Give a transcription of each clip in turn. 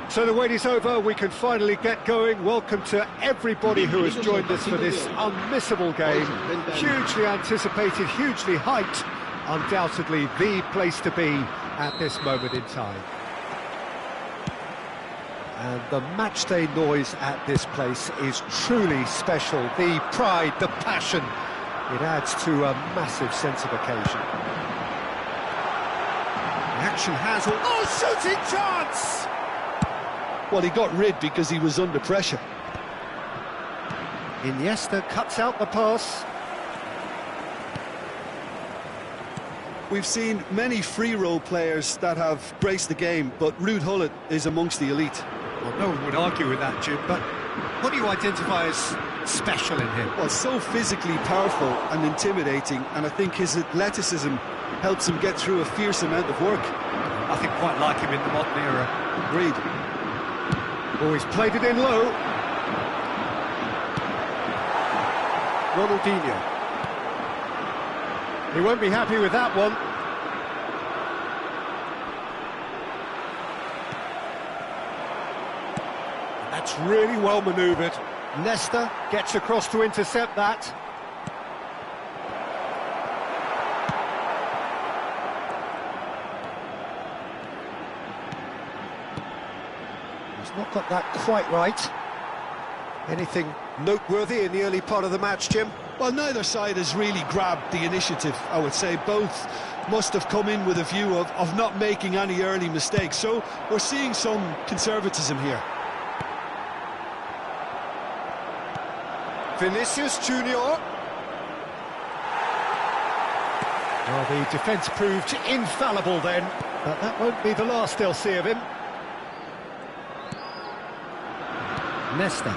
So the wait is over, we can finally get going. Welcome to everybody who has joined us for this unmissable game. Hugely anticipated, hugely hyped. Undoubtedly the place to be at this moment in time. And the matchday noise at this place is truly special. The pride, the passion, it adds to a massive sense of occasion. The action has... Oh, shooting chance! Well, he got rid because he was under pressure. Iniesta cuts out the pass. We've seen many free-role players that have graced the game, but Ruud Gullit is amongst the elite. Well, no one would argue with that, Jim, but what do you identify as special in him? Well, so physically powerful and intimidating, and I think his athleticism helps him get through a fierce amount of work. Nothing quite like him in the modern era. Agreed. Oh, he's played it in low. Ronaldinho. He won't be happy with that one. That's really well manoeuvred. Nesta gets across to intercept that. He's not got that quite right. Anything noteworthy in the early part of the match, Jim? Well, neither side has really grabbed the initiative, I would say. Both must have come in with a view of not making any early mistakes. So we're seeing some conservatism here. Vinicius Junior. Well, the defence proved infallible then, but that won't be the last they'll see of him. Nesta.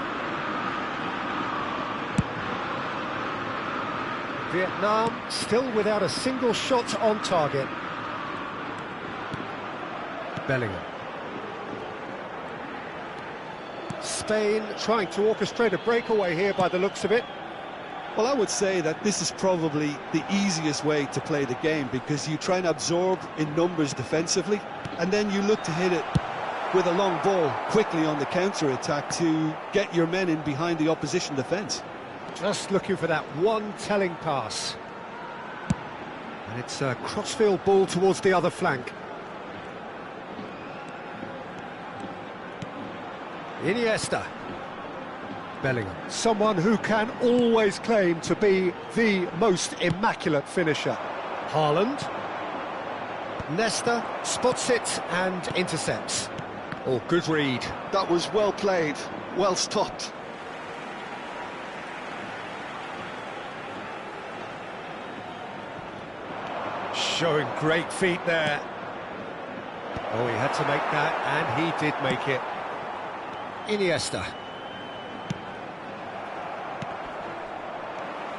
Vietnam still without a single shot on target. Bellingham. Spain trying to orchestrate a breakaway here by the looks of it. Well, I would say that this is probably the easiest way to play the game, because you try and absorb in numbers defensively, and then you look to hit it with a long ball quickly on the counter-attack to get your men in behind the opposition defence. Just looking for that one telling pass. And it's a crossfield ball towards the other flank. Iniesta. Bellingham. Someone who can always claim to be the most immaculate finisher. Haaland. Nesta spots it and intercepts. Oh, good read. That was well played, well stopped. Showing great feet there. Oh, he had to make that, and he did make it. Iniesta.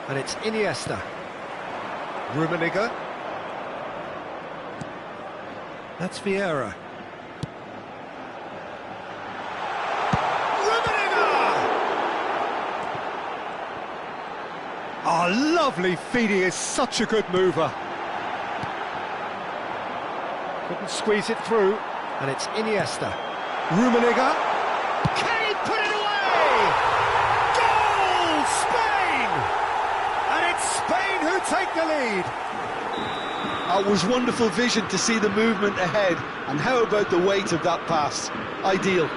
And it's Iniesta. Rummenigge. That's Vieira. Rummenigge! Oh, lovely feet. He is such a good mover. Couldn't squeeze it through, and it's Iniesta. Rummenigge. Can he put it away? Goal! Spain! And it's Spain who take the lead. It was wonderful vision to see the movement ahead, and how about the weight of that pass? Ideal.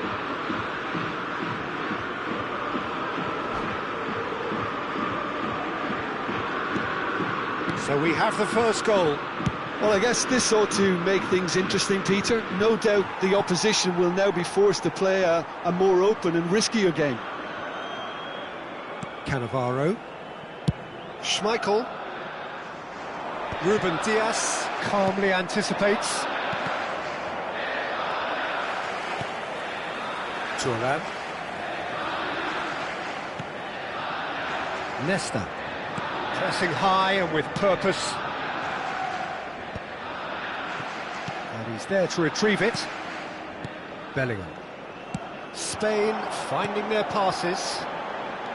So we have the first goal. Well, I guess this ought to make things interesting, Peter. No doubt the opposition will now be forced to play a more open and riskier game. Cannavaro. Schmeichel. Ruben Dias calmly anticipates. Thuram. Nesta. Pressing high and with purpose. And he's there to retrieve it. Bellingham. Spain finding their passes.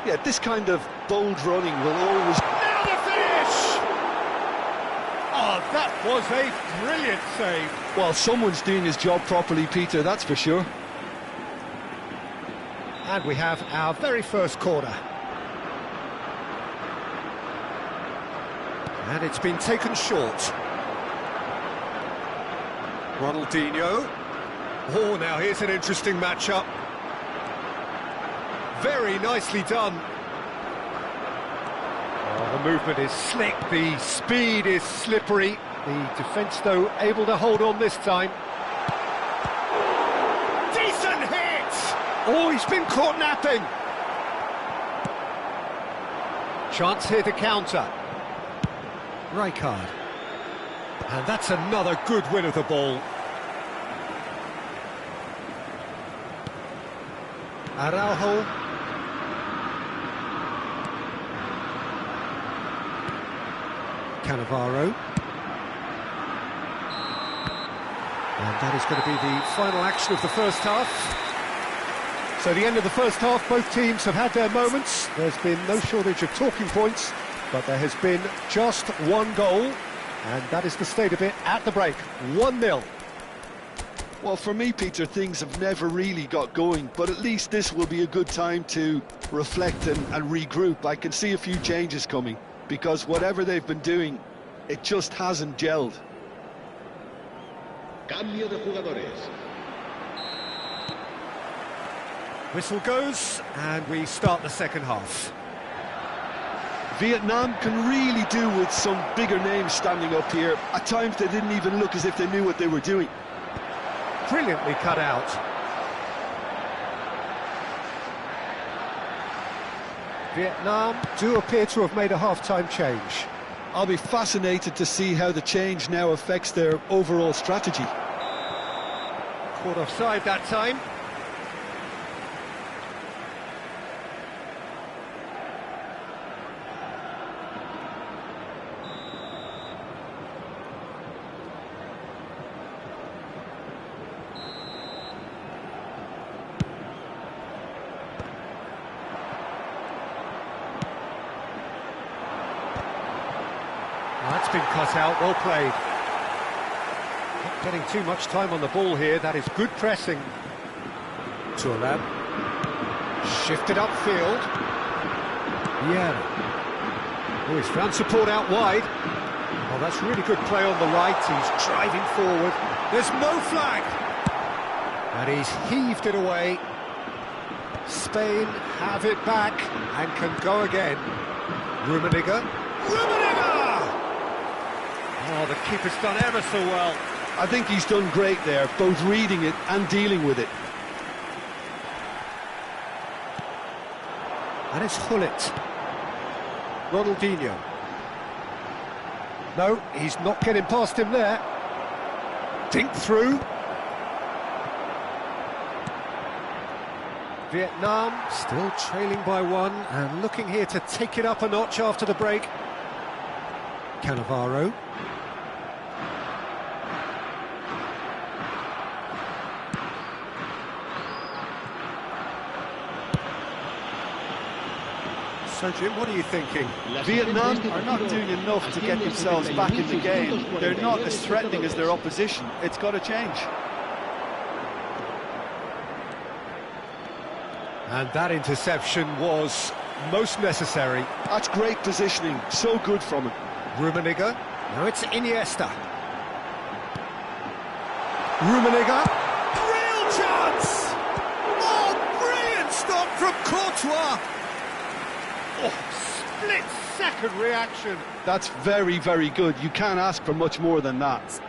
Yeah, this kind of bold running will always... Now the finish! Oh, that was a brilliant save. Well, someone's doing his job properly, Peter, that's for sure. And we have our very first corner. And it's been taken short. Ronaldinho. Oh, now here's an interesting matchup. Very nicely done. Oh, the movement is slick, the speed is slippery. The defence, though, able to hold on this time. Decent hit! Oh, he's been caught napping. Chance here to counter. Rijkaard. And that's another good win of the ball. Araujo. Cannavaro. And that is going to be the final action of the first half. So the end of the first half, both teams have had their moments. There's been no shortage of talking points, but there has been just one goal, and that is the state of it at the break. 1-0. Well, for me, Peter, things have never really got going, but at least this will be a good time to reflect and regroup. I can see a few changes coming, because whatever they've been doing, it just hasn't gelled. Cambio de jugadores. Whistle goes, and we start the second half. Vietnam can really do with some bigger names standing up here. At times they didn't even look as if they knew what they were doing. Brilliantly cut out. Vietnam do appear to have made a half-time change. I'll be fascinated to see how the change now affects their overall strategy. Caught offside that time. That's been cut out, well played. Not getting too much time on the ball here, that is good pressing. Thuram. Shifted upfield. Yeah. Oh, he's found support out wide. Oh, that's really good play on the right, he's driving forward. There's no flag! And he's heaved it away. Spain have it back and can go again. Rummenigge. Oh, the keeper's done ever so well. I think he's done great there, both reading it and dealing with it. And it's Hullet. Ronaldinho. No, he's not getting past him there. Dink through. Vietnam still trailing by one and looking here to take it up a notch after the break. Cannavaro. So, Jim, what are you thinking? Vietnam are not doing enough to get themselves back in the game. They're not as threatening as their opposition. It's got to change. And that interception was most necessary. That's great positioning, so good from him. Rummenigge, now it's Iniesta. Rummenigge, real chance! Oh, brilliant stop from Courtois! Oh, split-second reaction. That's very, very good. You can't ask for much more than that.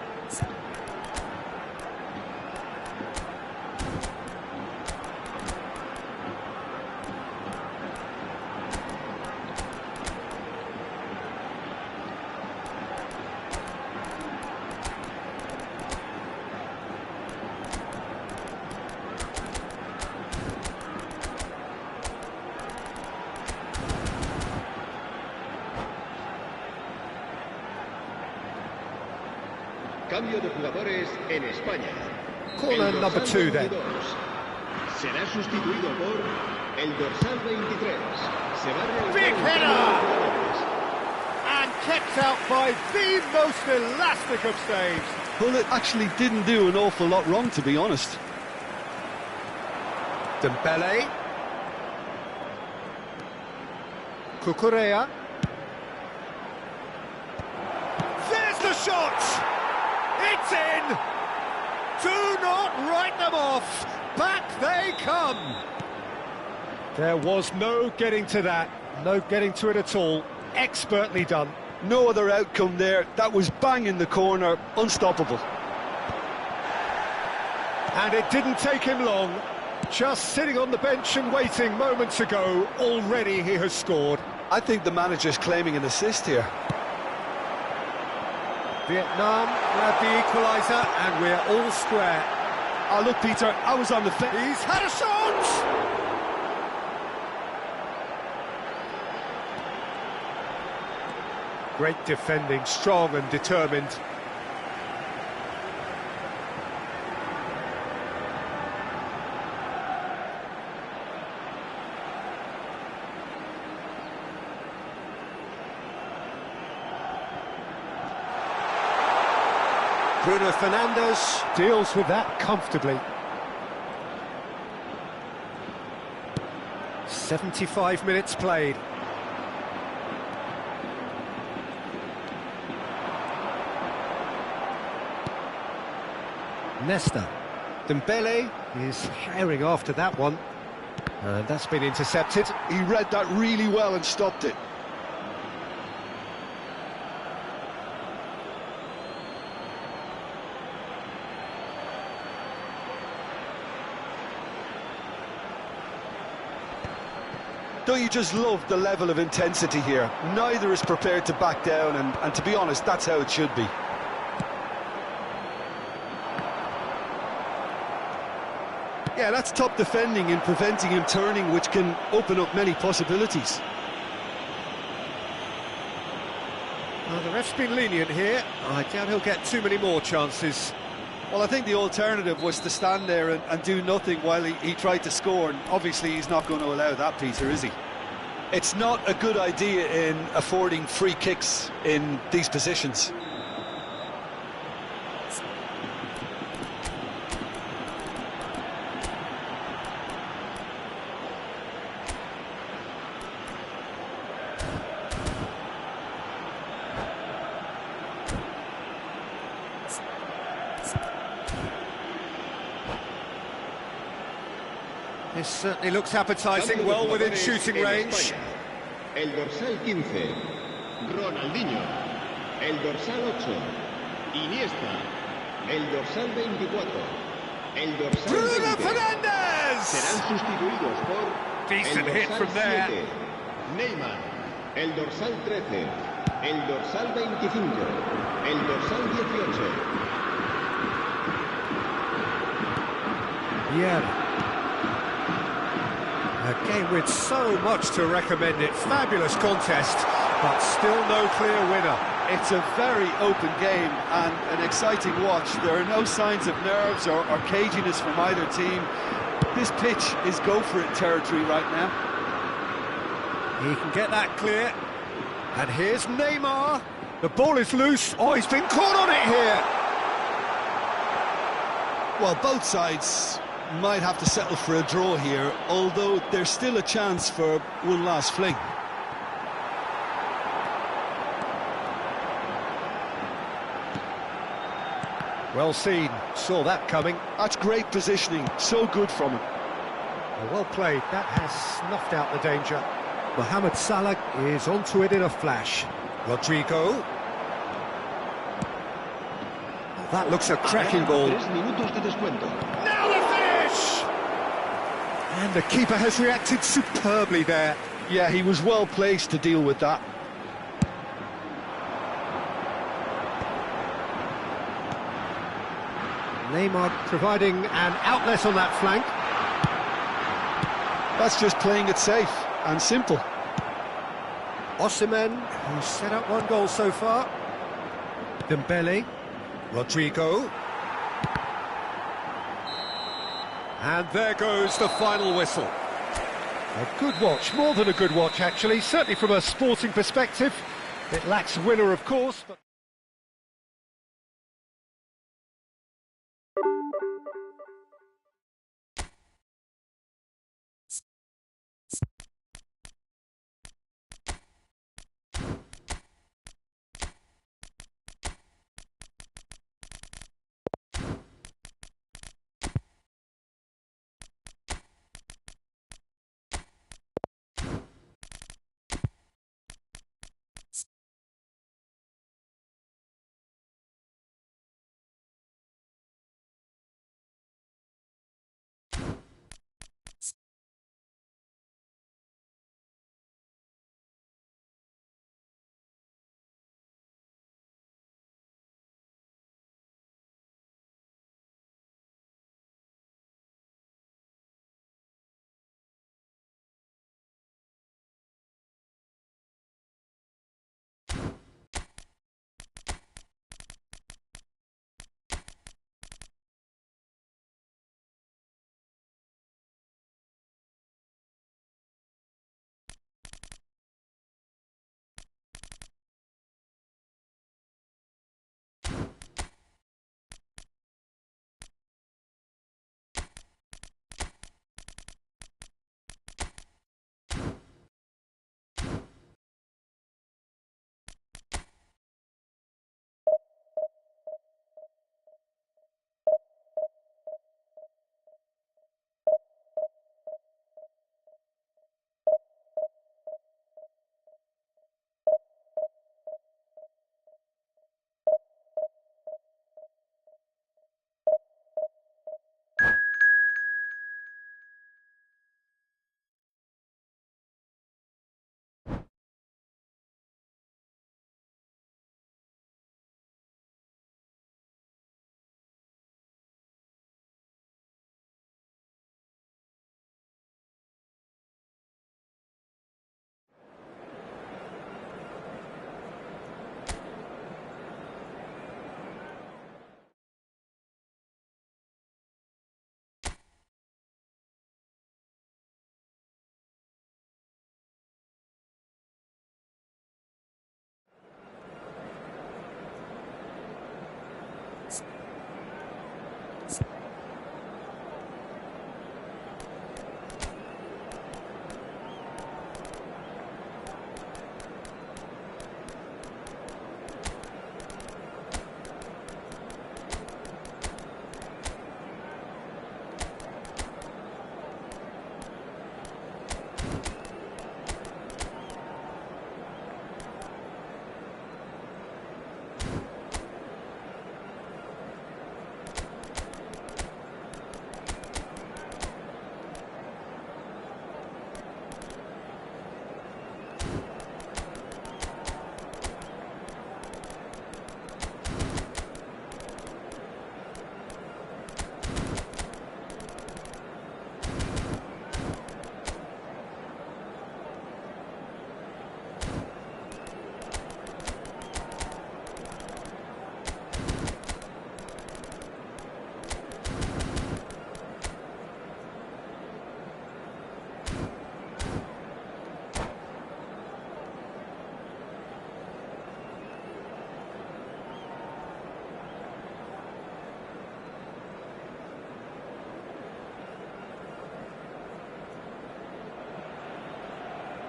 Cambio de jugadores en España. Corner number 2 then. Será sustituido por el dorsal 23. Se va a realizar Big un header! cambio de jugadores. And kept out by the most elastic of saves. Well, it actually didn't do an awful lot wrong, to be honest. Dembele. Cucurella. There's the shot! It's in! Do not write them off! Back they come! There was no getting to that, no getting to it at all. Expertly done. No other outcome there. That was bang in the corner, unstoppable. And it didn't take him long. Just sitting on the bench and waiting moments ago, already he has scored. I think the manager's claiming an assist here. Vietnam grab the equaliser and we're all square. Oh, look, Peter, I was on the fence. He's had a shot! Great defending, strong and determined. Bruno Fernandes deals with that comfortably. 75 minutes played. Nesta. Dembele is herring after that one. And that's been intercepted. He read that really well and stopped it. Don't you just love the level of intensity here? Neither is prepared to back down, and to be honest, that's how it should be. Yeah, that's top defending and preventing him turning, which can open up many possibilities. Well, the ref's been lenient here. I doubt he'll get too many more chances. Well, I think the alternative was to stand there and do nothing while he tried to score, and obviously he's not going to allow that, Peter, is he? It's not a good idea in affording free kicks in these positions. This certainly looks appetising, well within shooting range. El dorsal 15, Ronaldinho. El dorsal 8, Iniesta. El dorsal 24, el dorsal Bruno 20. Fernandes! Serán sustituidos por Decent el hit dorsal from there. 7, Neymar. El dorsal 13, el dorsal 25, el dorsal 18. Yeah. A game with so much to recommend it. Fabulous contest, but still no clear winner. It's a very open game and an exciting watch. There are no signs of nerves or caginess from either team. This pitch is go-for-it territory right now. He can get that clear. And here's Neymar. The ball is loose. Oh, he's been caught on it here. Well, both sides might have to settle for a draw here, although there's still a chance for one last fling. Well seen, saw that coming. That's great positioning, so good from him. Well played, that has snuffed out the danger. Mohamed Salah is onto it in a flash. Rodrigo. Oh, that looks a cracking ball. 3 minutos de descuento. Now the finish! And the keeper has reacted superbly there. Yeah, he was well placed to deal with that. Neymar providing an outlet on that flank. That's just playing it safe and simple. Osimhen, who's set up one goal so far. Dembele. Rodrigo. And there goes the final whistle. A good watch, more than a good watch actually, certainly from a sporting perspective. It lacks a winner, of course, but...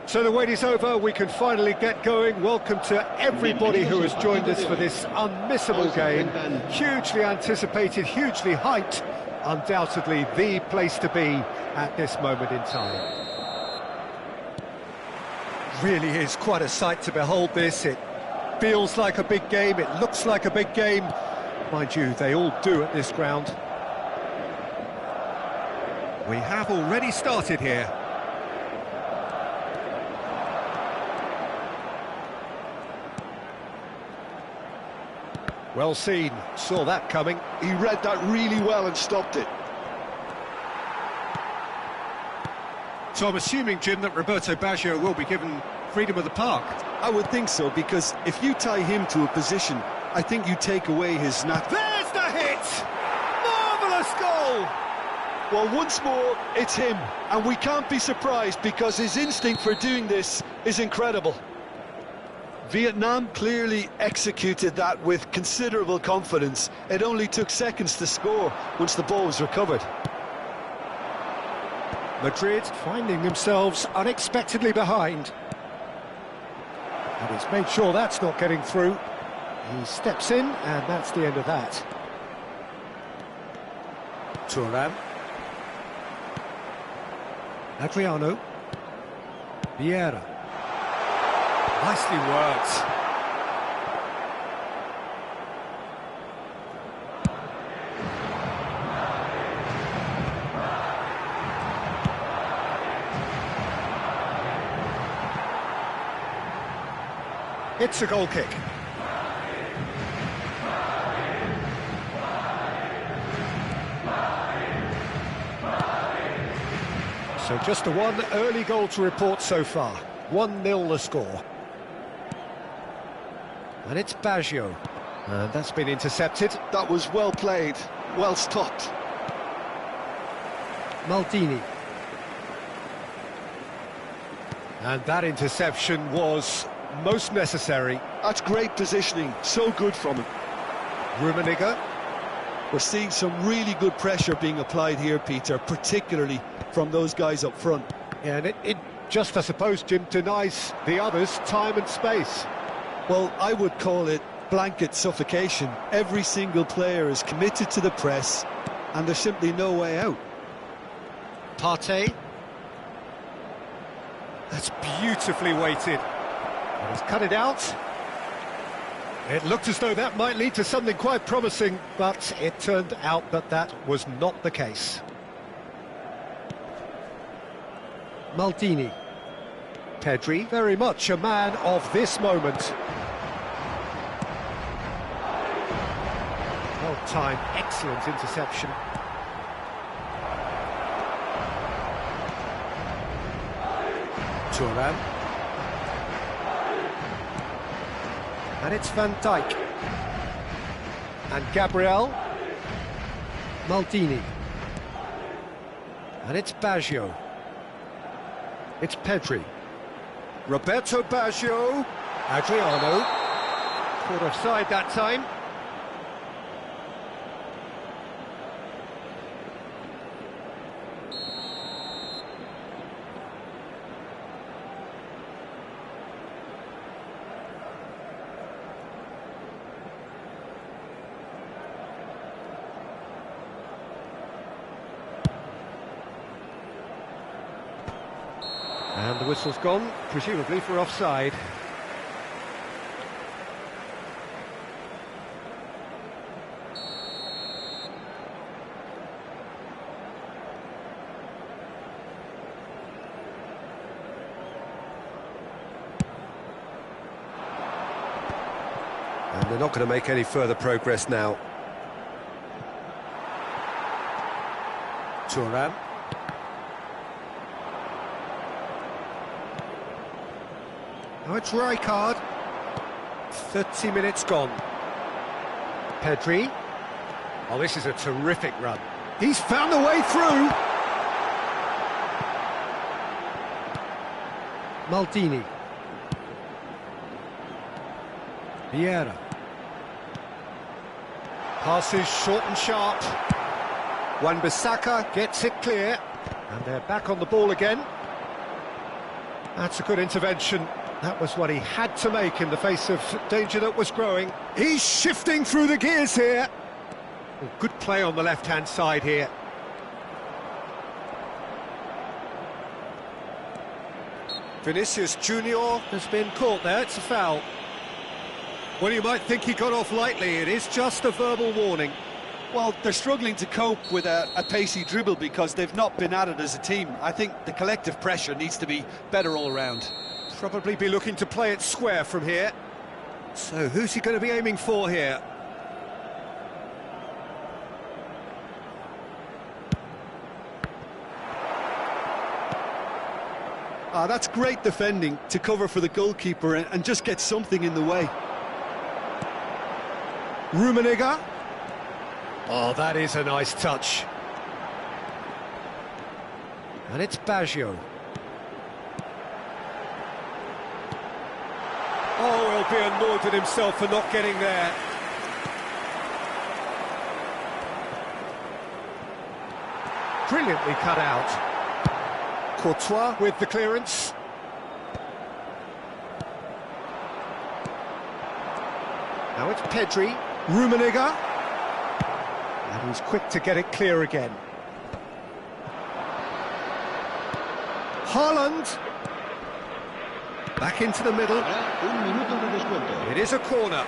So the wait is over, we can finally get going. Welcome to everybody who has joined us for this unmissable game. Hugely anticipated, hugely hyped. Undoubtedly the place to be at this moment in time. Really is quite a sight to behold this. It feels like a big game, it looks like a big game. Mind you, they all do at this ground. We have already started here. Well seen, saw that coming. He read that really well and stopped it. So I'm assuming, Jim, that Roberto Baggio will be given freedom of the park. I would think so, because if you tie him to a position, I think you take away his There's the hit! Marvellous goal! Well, once more, it's him, and we can't be surprised because his instinct for doing this is incredible. Vietnam clearly executed that with considerable confidence. It only took seconds to score once the ball was recovered. Madrid finding themselves unexpectedly behind. And he's made sure that's not getting through. He steps in, and that's the end of that. Thuram. Adriano. Vieira. Nicely worked. It's a goal kick. So just the one early goal to report so far. 1-0 the score. And it's Baggio. And that's been intercepted. That was well played, well stopped. Maldini. And that interception was most necessary. That's great positioning, so good from him. Rummenigge. We're seeing some really good pressure being applied here, Peter, particularly from those guys up front. Yeah, and it just, I suppose, Jim, denies the others time and space. Well, I would call it blanket suffocation. Every single player is committed to the press, and there's simply no way out. Partey. That's beautifully weighted. And he's cut it out. It looked as though that might lead to something quite promising, but it turned out that that was not the case. Maldini. Pedri, very much a man of this moment. Well timed, excellent interception. Thuram. And it's Van Dijk. And Gabriel. Maldini. And it's Baggio. It's Pedri. Roberto Baggio. Adriano. Caught offside that time. And the whistle's gone, presumably for offside. And they're not going to make any further progress now. Thuram. Now it's Rijkaard. 30 minutes gone. Pedri. Oh, this is a terrific run. He's found a way through. Maldini. Vieira. Passes short and sharp. Wan-Bissaka gets it clear. And they're back on the ball again. That's a good intervention. That was what he had to make in the face of danger that was growing. He's shifting through the gears here. Oh, good play on the left-hand side here. Vinicius Junior has been caught there, it's a foul. Well, you might think he got off lightly, it is just a verbal warning. Well, they're struggling to cope with a pacey dribble because they've not been at it as a team. I think the collective pressure needs to be better all around. Probably be looking to play it square from here. So who's he going to be aiming for here? That's great defending to cover for the goalkeeper and just get something in the way. Rummenigge. Oh, that is a nice touch. And it's Baggio. Oh, he'll be annoyed with himself for not getting there. Brilliantly cut out. Courtois with the clearance. Now it's Pedri. Rummenigge. And he's quick to get it clear again. Haaland. Back into the middle. It is a corner.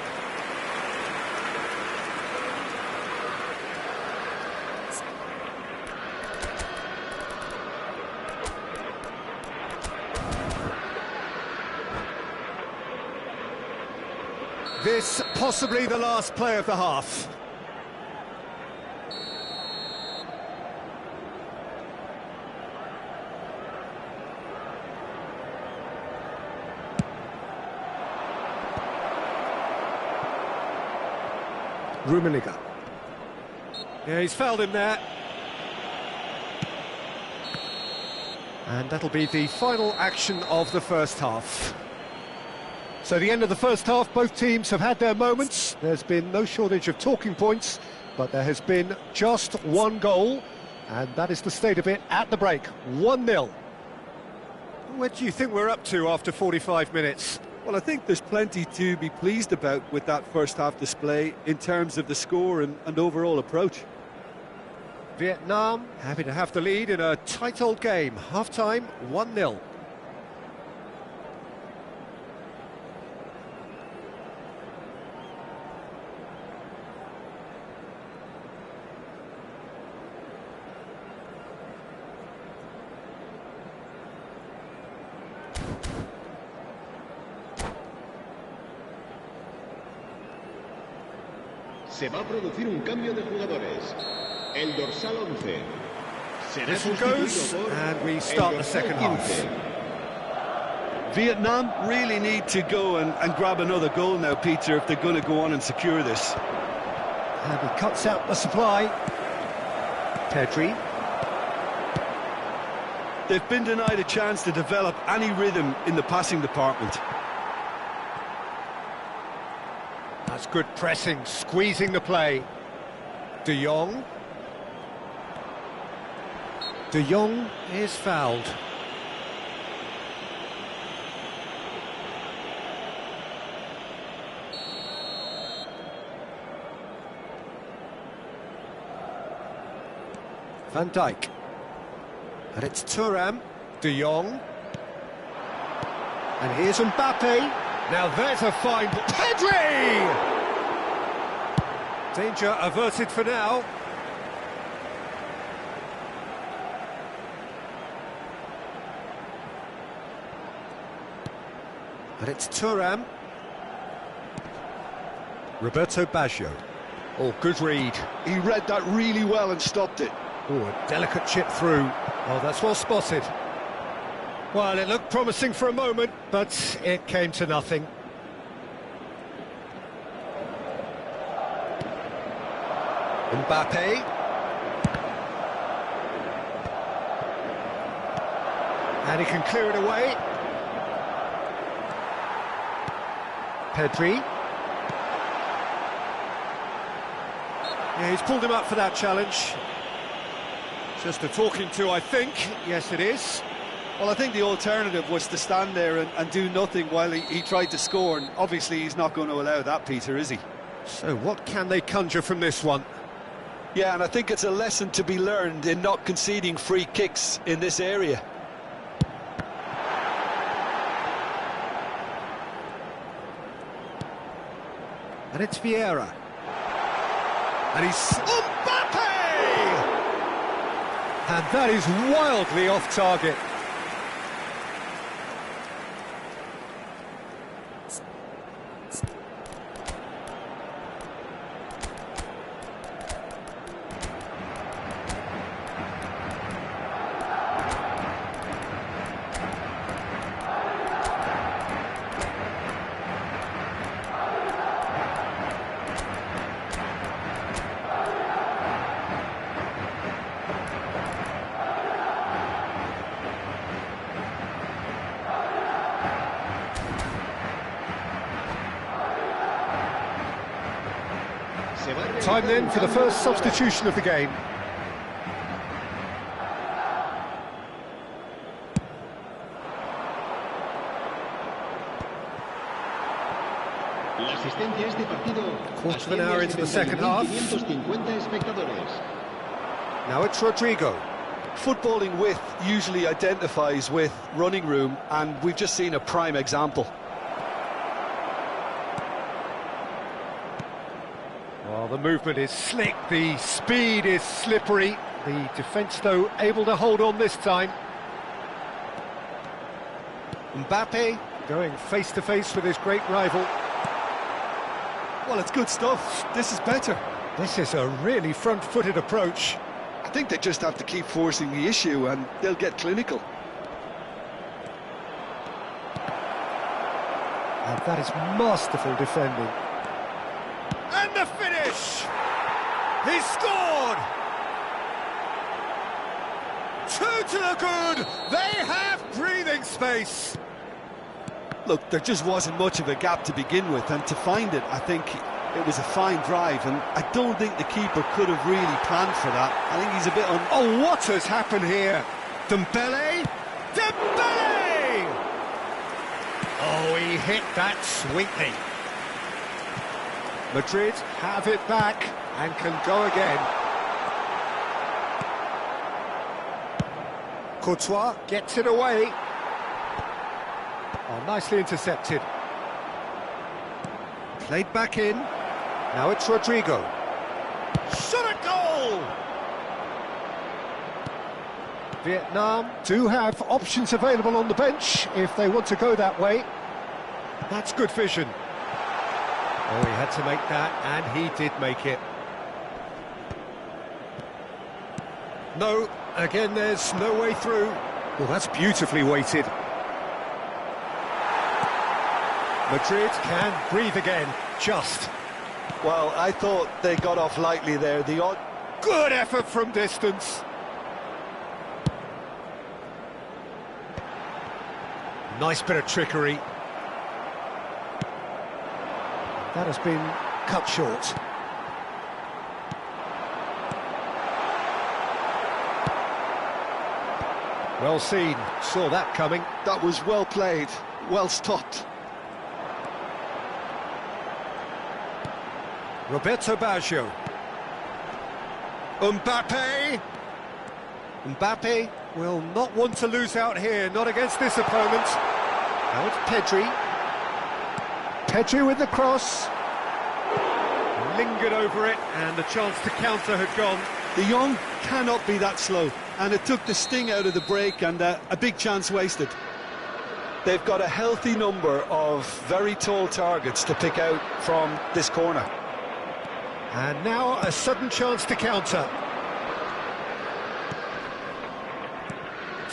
This possibly the last play of the half. Rummenigge. Yeah, he's fouled him there. And that'll be the final action of the first half. So the end of the first half, both teams have had their moments. There's been no shortage of talking points, but there has been just one goal, and that is the state of it at the break, 1-0. What do you think we're up to after 45 minutes? Well, I think there's plenty to be pleased about with that first half display in terms of the score and overall approach. Vietnam happy to have the lead in a tight old game. Half-time, 1-0. Se va a producir un cambio de jugadores. El dorsal 11 será Whistle goes, and we start the second half. Vietnam really need to go and grab another goal now, Peter, if they're going to go on and secure this. And he cuts out the supply. Pedri. They've been denied a chance to develop any rhythm in the passing department. That's good pressing, squeezing the play. De Jong. De Jong is fouled. Van Dijk. And it's Thuram. De Jong. And here's Mbappe. Now there's a fine... Pedri! Danger averted for now. And it's Thuram. Roberto Baggio. Oh, good read. He read that really well and stopped it. Oh, a delicate chip through. Oh, that's well spotted. Well, it looked promising for a moment, but it came to nothing. Mbappe. And he can clear it away. Pedri. Yeah, he's pulled him up for that challenge. Just a talking to, I think. Yes, it is. Well, I think the alternative was to stand there and do nothing while he tried to score, and obviously he's not going to allow that, Peter, is he? So what can they conjure from this one? Yeah, and I think it's a lesson to be learned in not conceding free kicks in this area. And it's Vieira. And he's... Mbappe! And that is wildly off target. Time then for the first substitution of the game. Quarter of an hour into the second half. Now it's Rodrigo. Footballing width usually identifies with running room, and we've just seen a prime example. Well, the movement is slick, the speed is slippery. The defence, though, able to hold on this time. Mbappe going face-to-face with his great rival. Well, it's good stuff. This is better. This is a really front-footed approach. I think they just have to keep forcing the issue and they'll get clinical. And that is masterful defending. And the finish! He scored! 2 to the good! They have breathing space! Look, there just wasn't much of a gap to begin with, and to find it, I think it was a fine drive, and I don't think the keeper could have really planned for that. I think he's a bit Oh, what has happened here? Dembele? Dembele! Oh, he hit that sweetly. Madrid have it back and can go again. Courtois gets it away. Oh, nicely intercepted. Played back in. Now it's Rodrigo. Shot at goal! Vietnam do have options available on the bench if they want to go that way. That's good vision. Oh, he had to make that, and he did make it. No, again, there's no way through. Well, that's beautifully weighted. Madrid can breathe again, just. Well, I thought they got off lightly there. The odd... Good effort from distance. Nice bit of trickery. That has been cut short. Well seen, saw that coming. That was well played, well stopped. Roberto Baggio. Mbappe! Mbappe will not want to lose out here, not against this opponent. Now it's Pedri. Pedri with the cross. Lingered over it, and the chance to counter had gone. De Jong cannot be that slow, and it took the sting out of the break, and a big chance wasted. They've got a healthy number of very tall targets to pick out from this corner. And now a sudden chance to counter.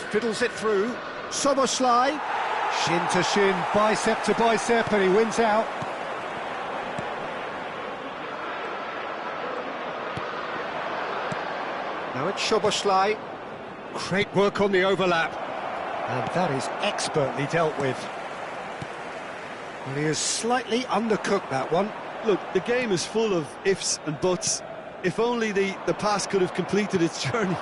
Fiddles it through. Soboslai. Shin to shin, bicep to bicep, and he wins out. Now it's Soboslai. Great work on the overlap. And that is expertly dealt with. Well, he has slightly undercooked that one. Look, the game is full of ifs and buts. If only the pass could have completed its journey.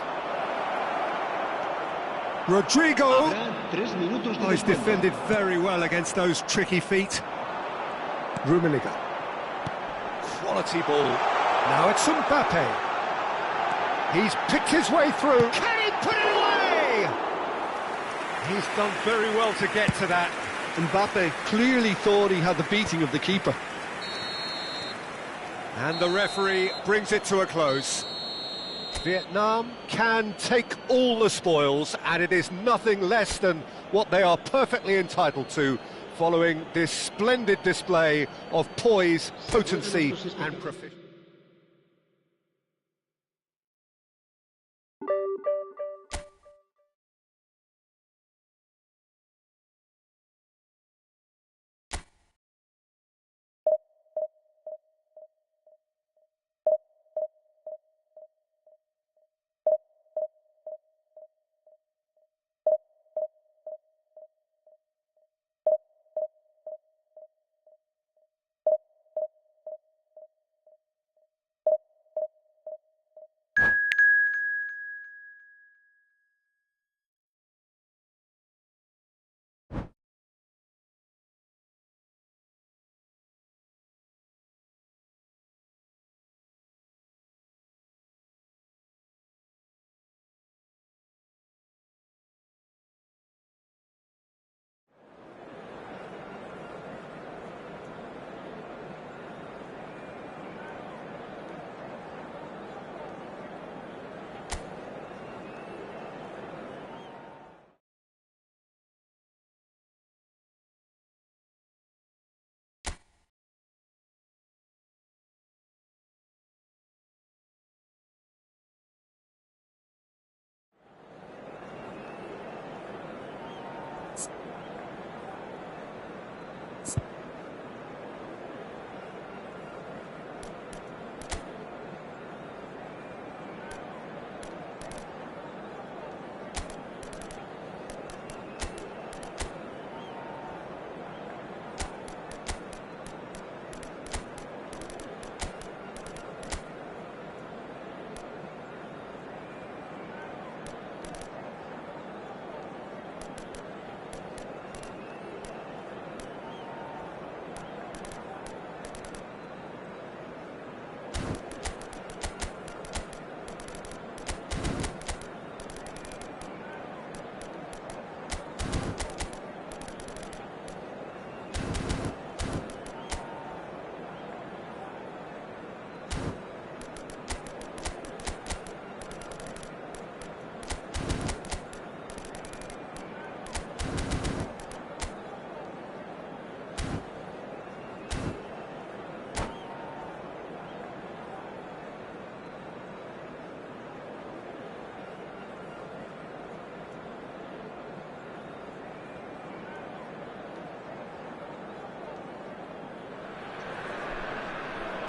Rodrigo! Habrá 3 minutos de Oh, he's descuento. defended very well against those tricky feet. Rummenigge. Quality ball. Now it's Mbappe. He's picked his way through. Can he put it away? He's done very well to get to that. Mbappe clearly thought he had the beating of the keeper. And the referee brings it to a close. Vietnam can take all the spoils, and it is nothing less than what they are perfectly entitled to, following this splendid display of poise, potency and proficiency.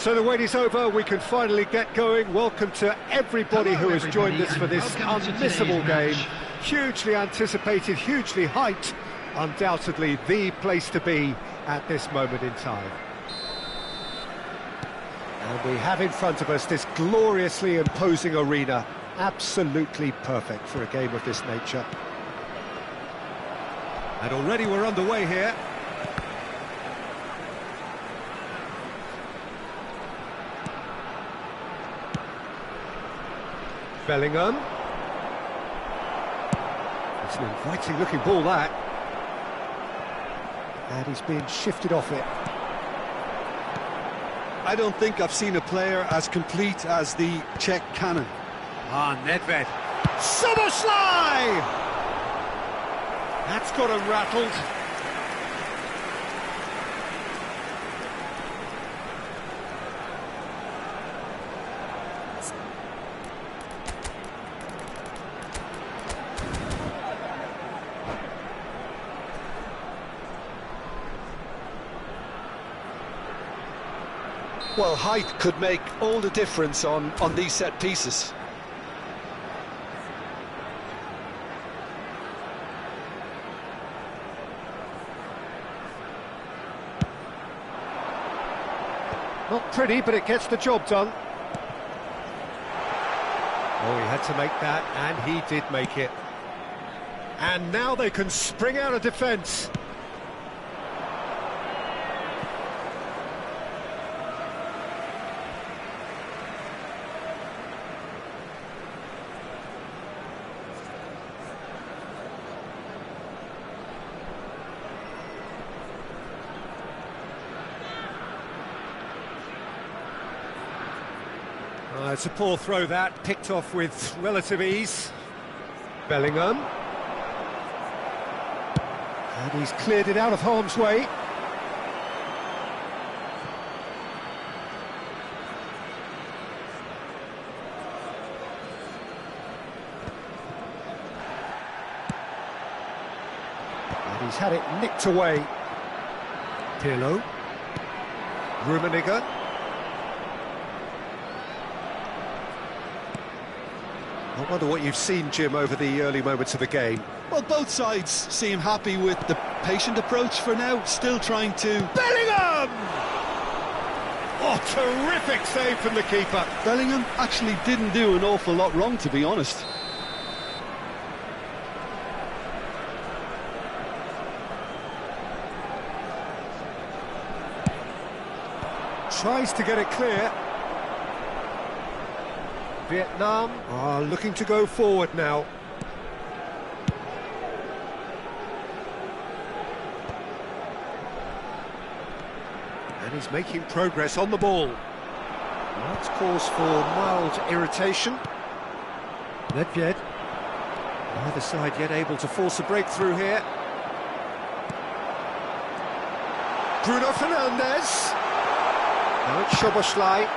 So the wait is over, we can finally get going. Welcome to everybody who has joined us for this unmissable game. Hugely anticipated, hugely hyped, undoubtedly the place to be at this moment in time. And we have in front of us this gloriously imposing arena, absolutely perfect for a game of this nature. And already we're underway here. Bellingham. It's an inviting looking ball, that. And he's being shifted off it. I don't think I've seen a player as complete as the Czech cannon. Ah, Nedved. Soboslai! That's got him rattled. Well, height could make all the difference on these set pieces. Not pretty, but it gets the job done. Oh, he had to make that, and he did make it. And now they can spring out of defence. It's a poor throw that, picked off with relative ease. Bellingham. And he's cleared it out of harm's way. And he's had it nicked away. Pirlo. Rummenigge. I wonder what you've seen, Jim, over the early moments of the game. Well, both sides seem happy with the patient approach for now, still trying to... Bellingham! Oh, terrific save from the keeper. Bellingham actually didn't do an awful lot wrong, to be honest. Tries to get it clear. Vietnam are looking to go forward now. And he's making progress on the ball. That's cause for mild irritation. Nedved. Neither side yet able to force a breakthrough here. Bruno Fernandes. Now it's Szoboszlai.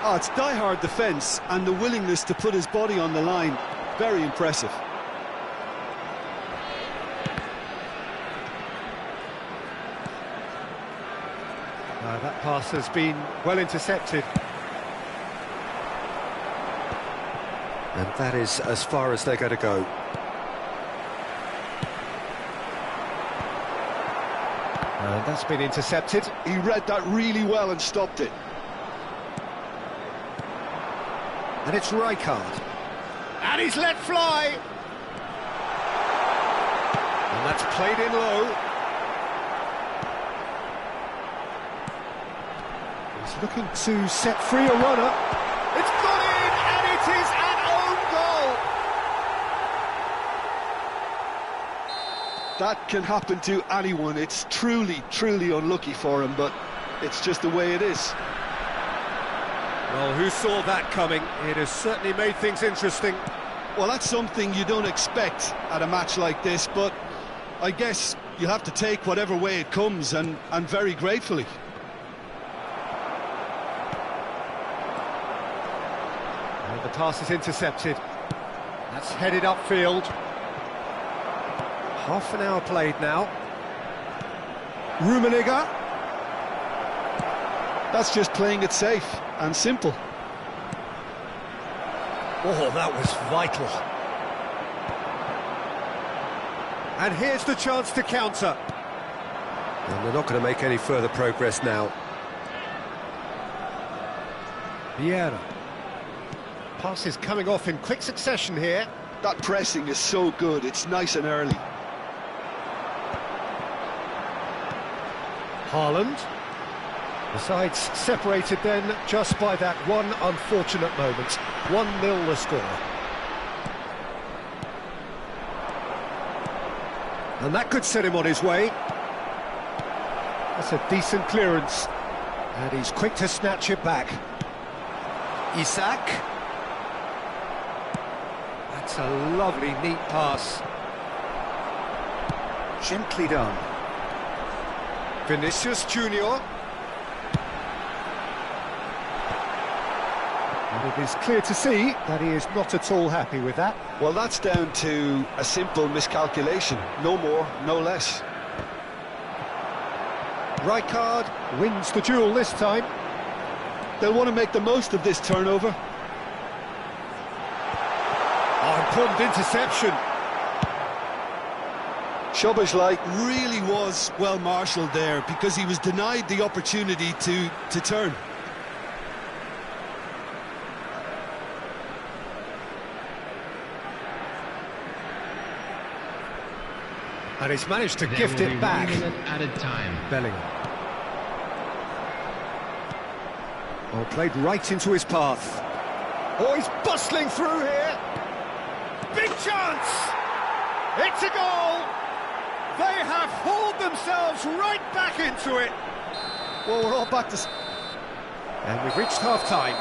Oh, it's die-hard defence and the willingness to put his body on the line. Very impressive. That pass has been well intercepted. And that is as far as they're going to go. And that's been intercepted. He read that really well and stopped it. And it's Rijkaard. And he's let fly! And that's played in low. He's looking to set free a runner. It's gone in, and it is an own goal! That can happen to anyone. It's truly, truly unlucky for him, but it's just the way it is. Well, who saw that coming? It has certainly made things interesting. Well, that's something you don't expect at a match like this, but I guess you have to take whatever way it comes, and very gratefully. And the pass is intercepted. That's headed upfield. Half an hour played now. Rummenigge. That's just playing it safe and simple. Oh, that was vital. And here's the chance to counter. And they're not going to make any further progress now. Vieira. Pass is coming off in quick succession here. That pressing is so good, it's nice and early. Haaland. The sides separated then just by that one unfortunate moment. 1-0 the score. And that could set him on his way. That's a decent clearance. And he's quick to snatch it back. Isak. That's a lovely, neat pass. Gently done. Vinicius Junior. And it is clear to see that he is not at all happy with that. Well, that's down to a simple miscalculation. No more, no less. Rijkaard wins the duel this time. They'll want to make the most of this turnover. Oh, important interception. Szoboszlai really was well marshalled there because he was denied the opportunity to turn. And he's managed to There gift will be it back. 1 minute added time. Bellingham. Oh, played right into his path. Oh, he's bustling through here. Big chance! It's a goal! They have hauled themselves right back into it. Well, we're all back to... And we've reached half-time.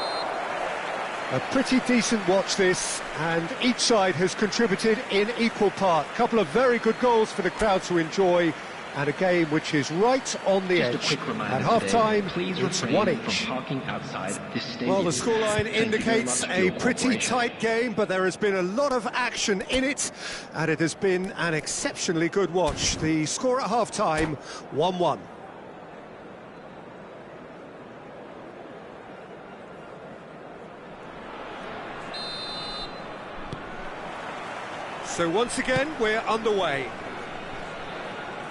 A pretty decent watch this, and each side has contributed in equal part. Couple of very good goals for the crowd to enjoy, and a game which is right on the Just edge. a quick reminder At half-time, please it's refrain 1-1. from parking outside this stadium. Well, the scoreline Thank you very indicates much for a your pretty cooperation. tight game, but there has been a lot of action in it, and it has been an exceptionally good watch. The score at half-time, 1-1. So once again, we're underway.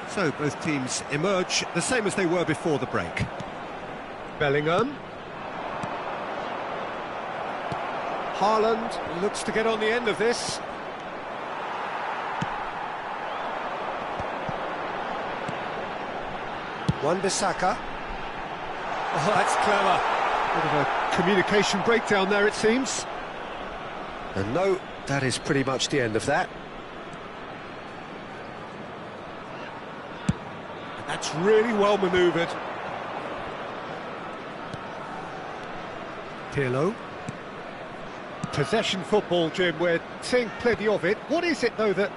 So both teams emerge the same as they were before the break. Bellingham. Haaland looks to get on the end of this. Wan-Bissaka. Oh, that's clever. Bit of a communication breakdown there, it seems. And no, that is pretty much the end of that. That's really well manoeuvred. Pirlo. Possession football, Jim, we're seeing plenty of it. What is it, though, that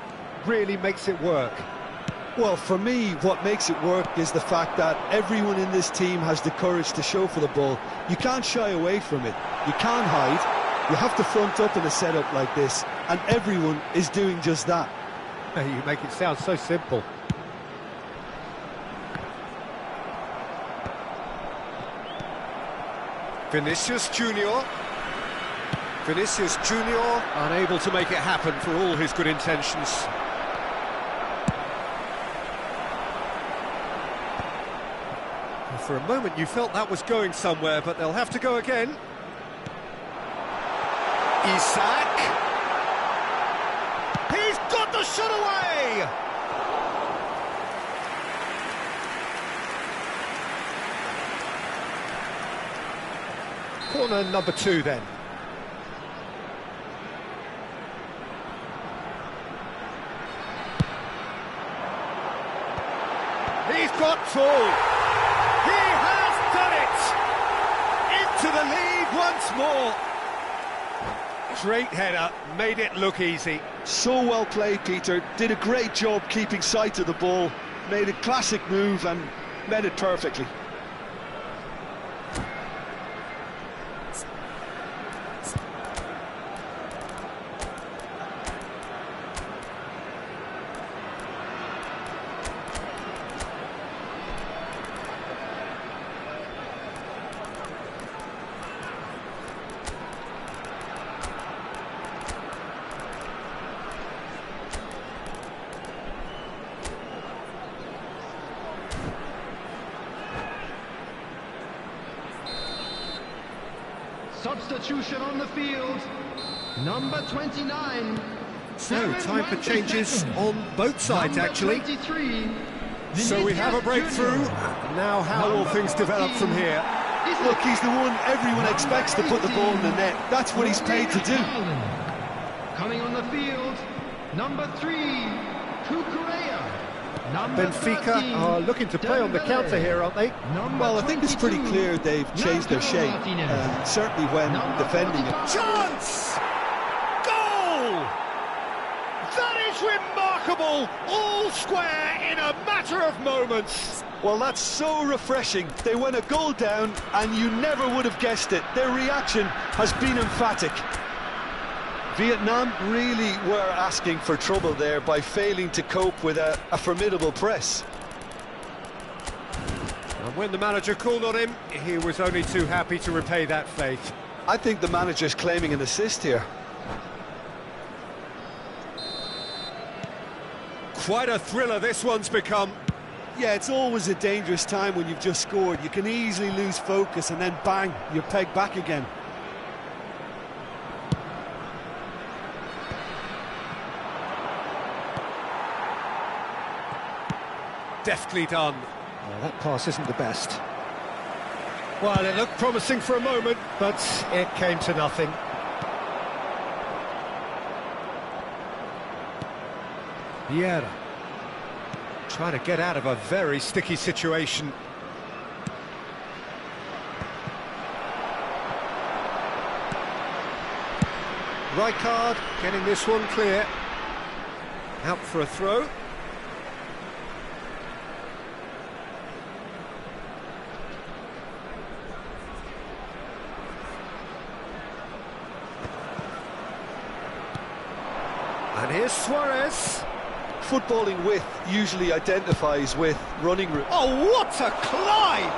really makes it work? Well, for me, what makes it work is the fact that everyone in this team has the courage to show for the ball. You can't shy away from it. You can't hide. You have to front up in a setup like this, and everyone is doing just that. You make it sound so simple. Vinicius Junior. Vinicius Junior unable to make it happen for all his good intentions. For a moment you felt that was going somewhere, but they'll have to go again. Isak. He's got the shot away! Corner number 2 then. He's got full. He has done it! Into the lead once more. Great header, made it look easy. So well played, Peter. Did a great job keeping sight of the ball. Made a classic move and met it perfectly. Substitution on the field, number 29. So, time for changes on both sides, actually. 23, So we have a breakthrough. Now how will things develop from here? Look, he's the one everyone expects to put the ball in the net. That's what he's paid to do. Coming on the field, number 3, Kukurea. Benfica are looking to play on the counter here, aren't they? Well, I think it's pretty clear they've changed their shape, certainly when defending it. Chance! Goal! That is remarkable! All square in a matter of moments. Well, that's so refreshing. They went a goal down, and you never would have guessed it. Their reaction has been emphatic. Vietnam really were asking for trouble there by failing to cope with a formidable press. And when the manager called on him, he was only too happy to repay that faith. I think the manager's claiming an assist here. Quite a thriller this one's become. Yeah, it's always a dangerous time when you've just scored. You can easily lose focus and then bang, you're pegged back again. deftly done. Well, that pass isn't the best. Well, it looked promising for a moment, but it came to nothing. Vieira trying to get out of a very sticky situation. Rijkaard getting this one clear. Out for a throw. And here's Suarez. Footballing width usually identifies with running route. Oh, what a climb!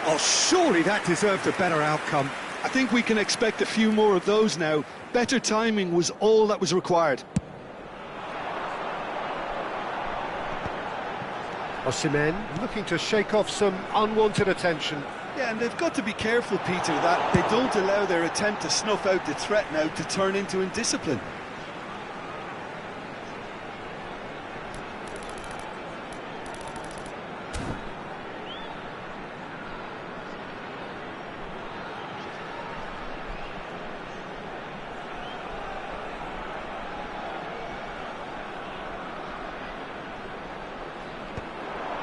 Oh, surely that deserved a better outcome. I think we can expect a few more of those now. Better timing was all that was required. Osimhen looking to shake off some unwanted attention. Yeah, and they've got to be careful, Peter, that they don't allow their attempt to snuff out the threat now to turn into indiscipline.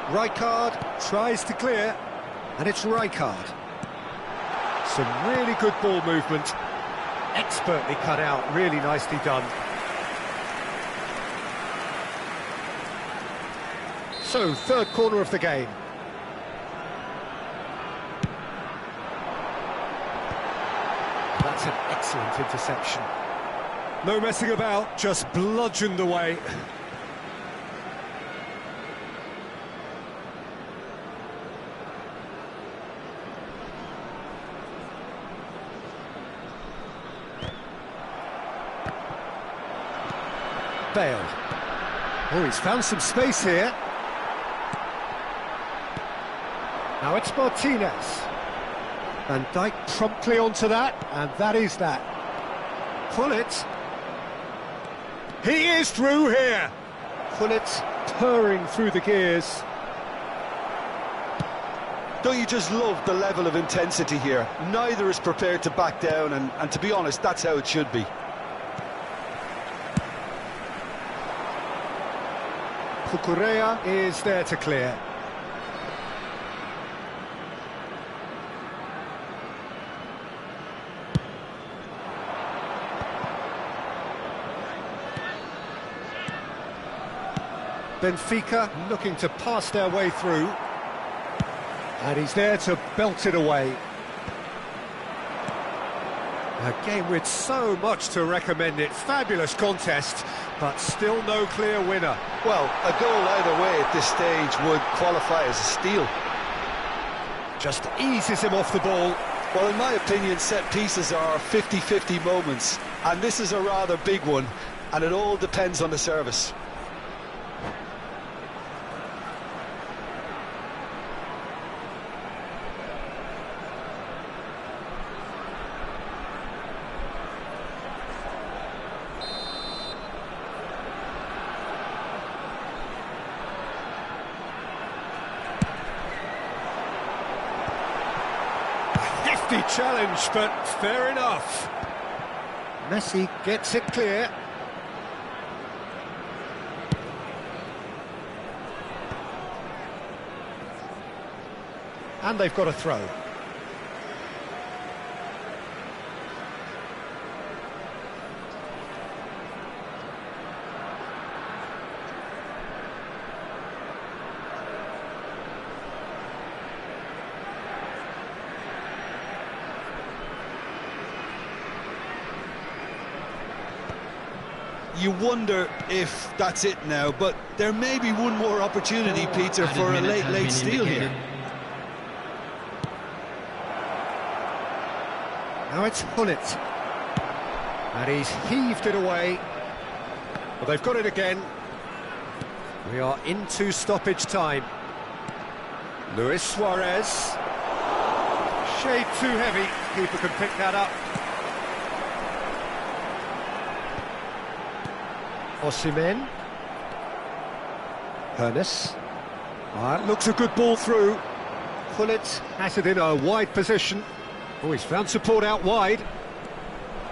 Rijkaard tries to clear, and it's Rijkaard. Some really good ball movement, expertly cut out, really nicely done. So, third corner of the game. That's an excellent interception. No messing about, just bludgeoned away. Bale. Oh, he's found some space here. Now it's Martinez. Van Dijk promptly onto that, and that is that. Pullet. He is through here. Pullet purring through the gears. Don't you just love the level of intensity here? Neither is prepared to back down, and to be honest, that's how it should be. Cucurella is there to clear. Benfica looking to pass their way through. And he's there to belt it away. A game with so much to recommend it. Fabulous contest, but still no clear winner. Well, a goal either way at this stage would qualify as a steal. Just eases him off the ball. Well, in my opinion, set pieces are 50-50 moments, and this is a rather big one, and it all depends on the service. Hefty challenge, but fair enough. Messi gets it clear. And they've got a throw. You wonder if that's it now, but there may be one more opportunity, Peter, for a late steal here. Now it's Pullet. And he's heaved it away. Well, they've got it again. We are into stoppage time. Luis Suarez. Shade too heavy. Keeper can pick that up. Osimhen. Hernes. That looks a good ball through. Pullet has it in a wide position. Oh, he's found support out wide.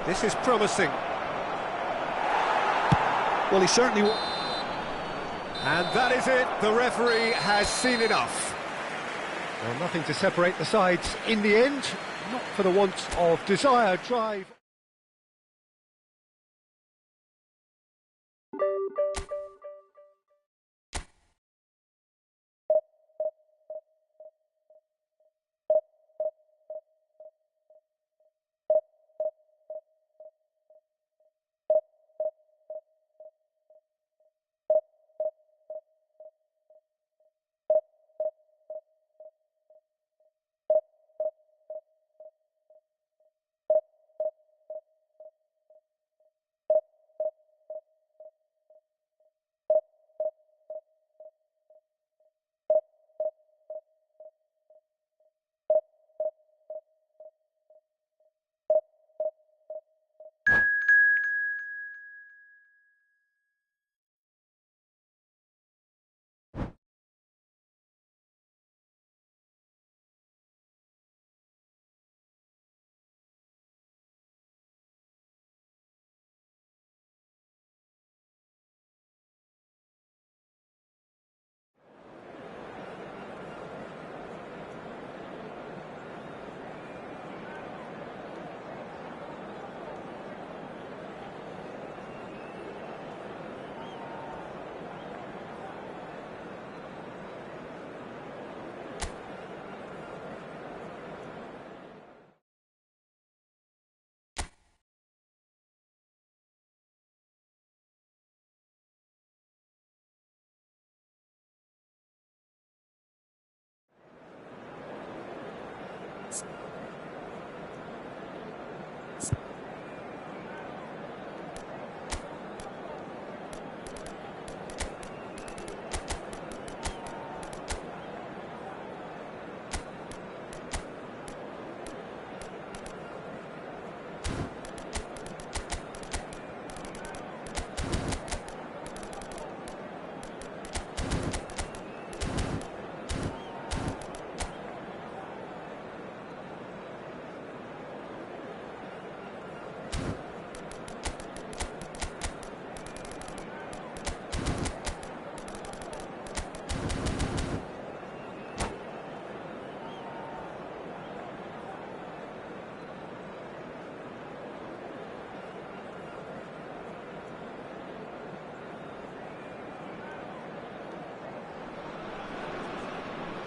This is promising. Well, he certainly... And that is it. The referee has seen enough. Well, nothing to separate the sides in the end. Not for the want of desire, drive.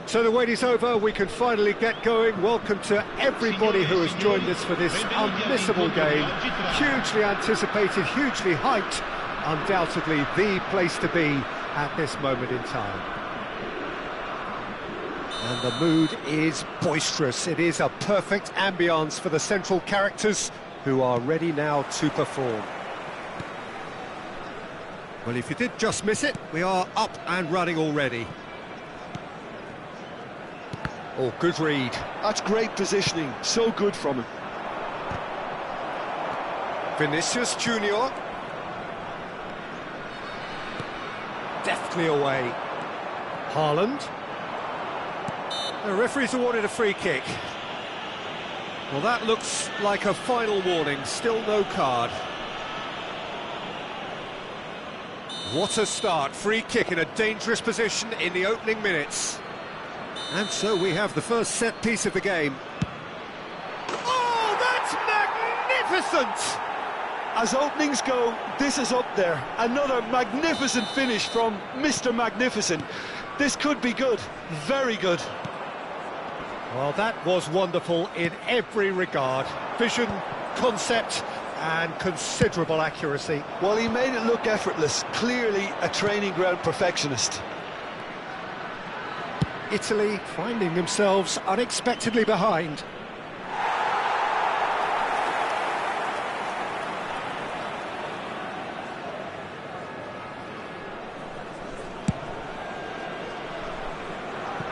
So the wait is over, we can finally get going. Welcome to everybody who has joined us for this unmissable game. Hugely anticipated, hugely hyped, undoubtedly the place to be at this moment in time. And the mood is boisterous. It is a perfect ambience for the central characters who are ready now to perform. Well, if you did just miss it, we are up and running already. Oh, good read. That's great positioning, so good from him. Vinicius Junior. Deftly away. Haaland. The referee's awarded a free kick. Well, that looks like a final warning, still no card. What a start, free kick in a dangerous position in the opening minutes. And so we have the first set piece of the game. Oh, that's magnificent! As openings go, this is up there. Another magnificent finish from Mr. Magnificent. This could be good, very good. Well, that was wonderful in every regard. Vision, concept, and considerable accuracy. Well, he made it look effortless. Clearly a training ground perfectionist. Italy finding themselves unexpectedly behind.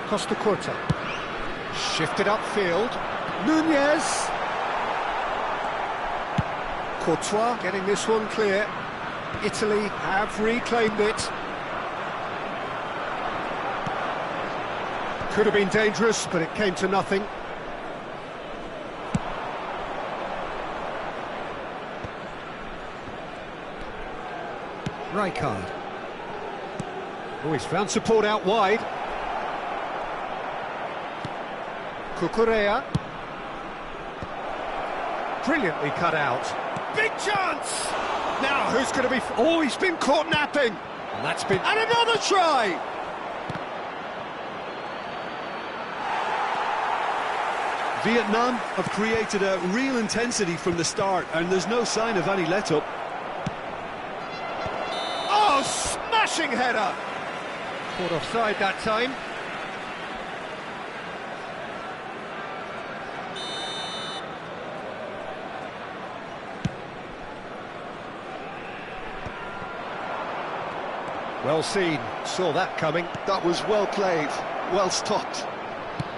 Costa Curta. Shifted upfield. Nunez. Courtois getting this one clear. Italy have reclaimed it. Could have been dangerous, but it came to nothing. Rijkaard. Oh, he's found support out wide. Cucurella. Brilliantly cut out. Big chance! Now, who's going to be... Oh, he's been caught napping! And that's been... And another try! Vietnam have created a real intensity from the start, and there's no sign of any let-up. Oh, smashing header! Caught offside that time. Well seen, saw that coming. That was well played, well stopped.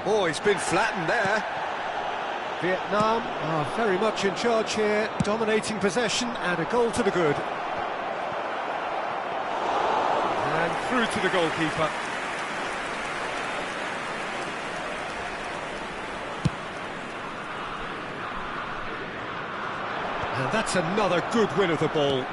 Oh, he's been flattened there. Vietnam are very much in charge here, dominating possession and a goal to the good. And through to the goalkeeper. And that's another good win of the ball.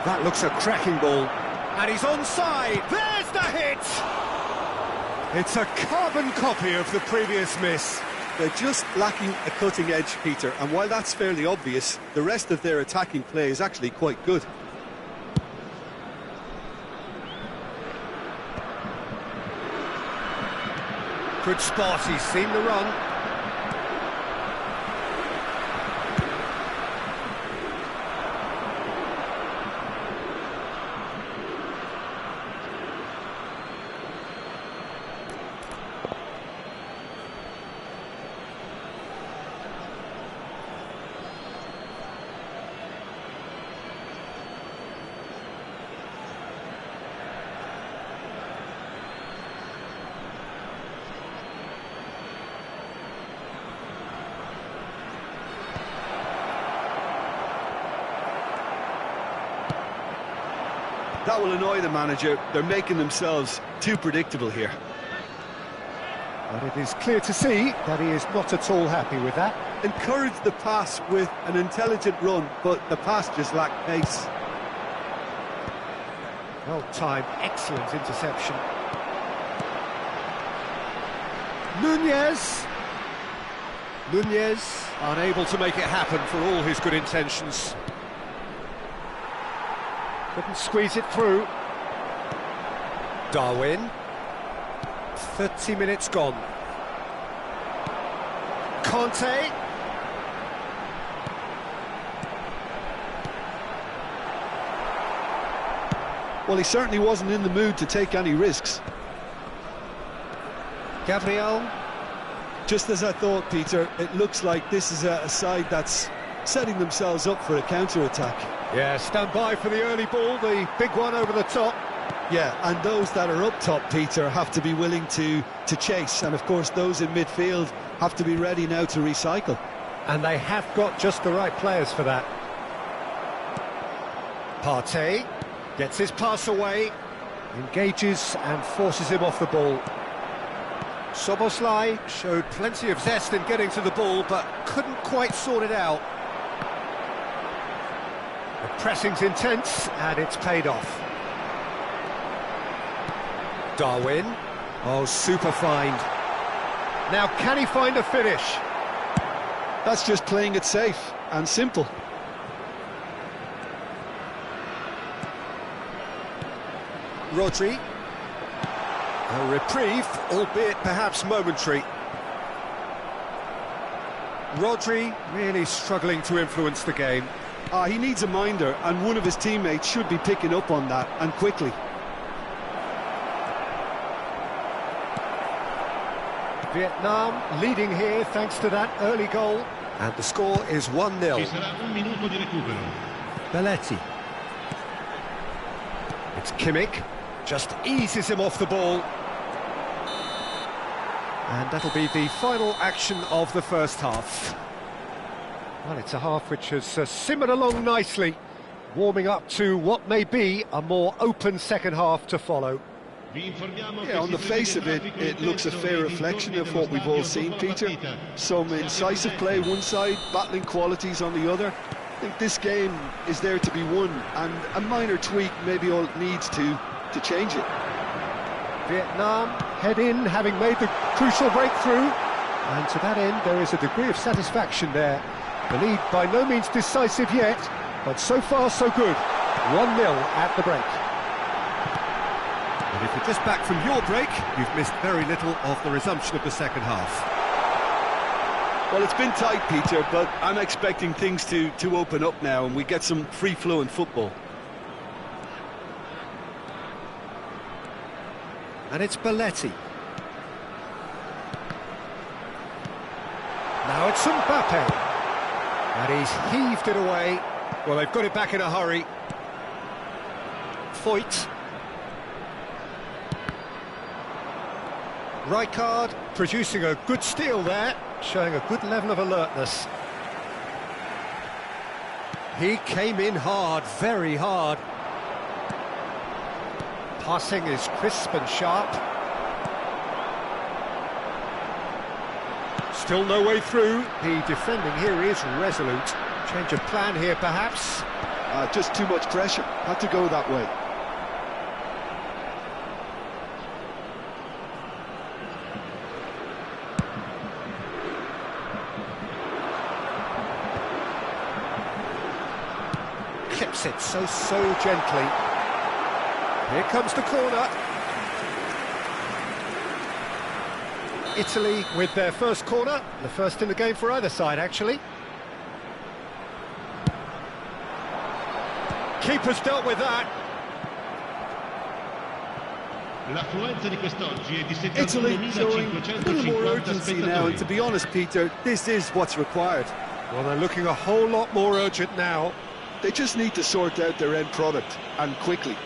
That looks a cracking ball. And he's onside. There's the hit! It's a carbon copy of the previous miss. They're just lacking a cutting edge, Peter, and while that's fairly obvious, the rest of their attacking play is actually quite good. Good spot, he's seen the run. That will annoy the manager. They're making themselves too predictable here. But it is clear to see that he is not at all happy with that. Encourage the pass with an intelligent run, but the pass just lacked pace. Well timed, excellent interception. Nunez, unable to make it happen for all his good intentions. Couldn't squeeze it through. Darwin. 30 minutes gone. Conte. Well, he certainly wasn't in the mood to take any risks. Gabriel. Just as I thought, Peter, it looks like this is a side that's setting themselves up for a counter-attack. Yeah, stand by for the early ball, the big one over the top. Yeah, and those that are up top, Peter, have to be willing to chase. And, of course, those in midfield have to be ready now to recycle. And they have got just the right players for that. Partey gets his pass away, engages and forces him off the ball. Szoboszlai showed plenty of zest in getting to the ball, but couldn't quite sort it out. The pressing's intense, and it's paid off. Darwin. Oh, super find. Now, can he find a finish? That's just playing it safe and simple. Rodri. A reprieve, albeit perhaps momentary. Rodri really struggling to influence the game. He needs a minder, and one of his teammates should be picking up on that, and quickly. Vietnam leading here thanks to that early goal. And the score is 1-0. Ci sarà un minuto di recupero. Belletti. It's Kimmich. Just eases him off the ball. And that'll be the final action of the first half. Well, it's a half which has simmered along nicely. warming up to what may be a more open second half to follow. Yeah, on the face of it, it looks a fair reflection of what we've all seen, Peter. Some incisive play one side, battling qualities on the other. I think this game is there to be won, and a minor tweak maybe all it needs to change it. Vietnam head in, having made the crucial breakthrough, and to that end there is a degree of satisfaction there. The lead by no means decisive yet, but so far so good. 1-0 at the break. And if you're just back from your break, you've missed very little of the resumption of the second half. Well, it's been tight, Peter, but I'm expecting things to open up now and we get some free-flowing football. And it's Belletti. Now it's Mbappe. And he's heaved it away. Well, they've got it back in a hurry. Foyt. Rijkaard producing a good steal there, showing a good level of alertness. He came in hard, very hard. Passing is crisp and sharp. Still no way through. The defending here is resolute. Change of plan here, perhaps. Just too much pressure. Had to go that way. Clips it so gently. Here comes the corner. Italy with their first corner, the first in the game for either side, actually. Keeper's dealt with that. Italy showing a little more urgency now, and to be honest, Peter, this is what's required. Well, they're looking a whole lot more urgent now. They just need to sort out their end product, and quickly.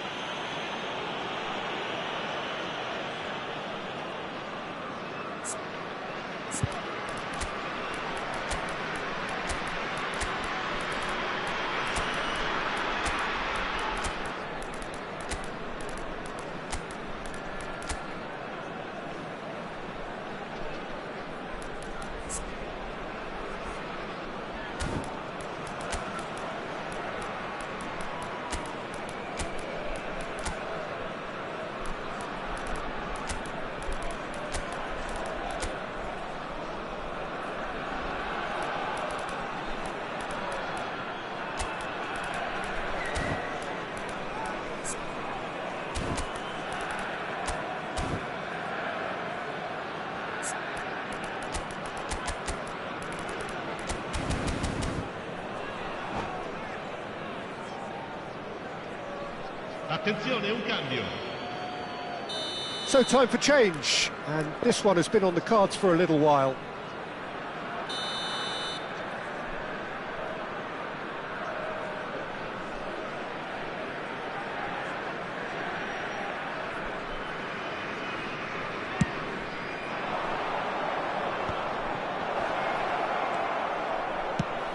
Attenzione, un cambio. So time for change, and this one has been on the cards for a little while.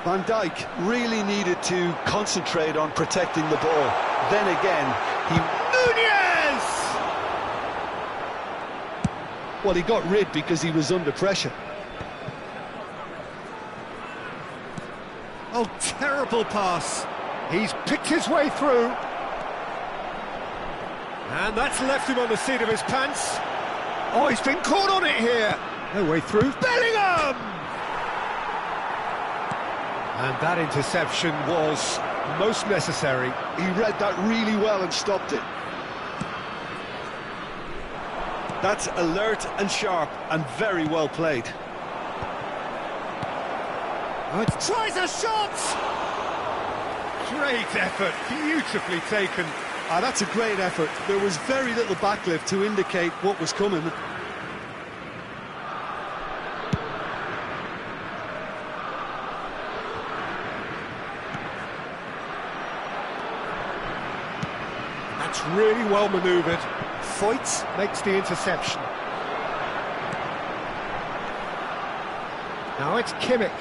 Van Dijk really needed to concentrate on protecting the ball. Then again, Nunez! Well, he got rid because he was under pressure. Oh, terrible pass. He's picked his way through. And that's left him on the seat of his pants. Oh, he's been caught on it here. No way through. Bellingham! And that interception was most necessary. He read that really well and stopped it. That's alert and sharp and very well played. Oh, it tries a shot! Great effort, beautifully taken. That's a great effort. There was very little backlift to indicate what was coming. That's really well manoeuvred. Foyt makes the interception. Now it's Kimmich.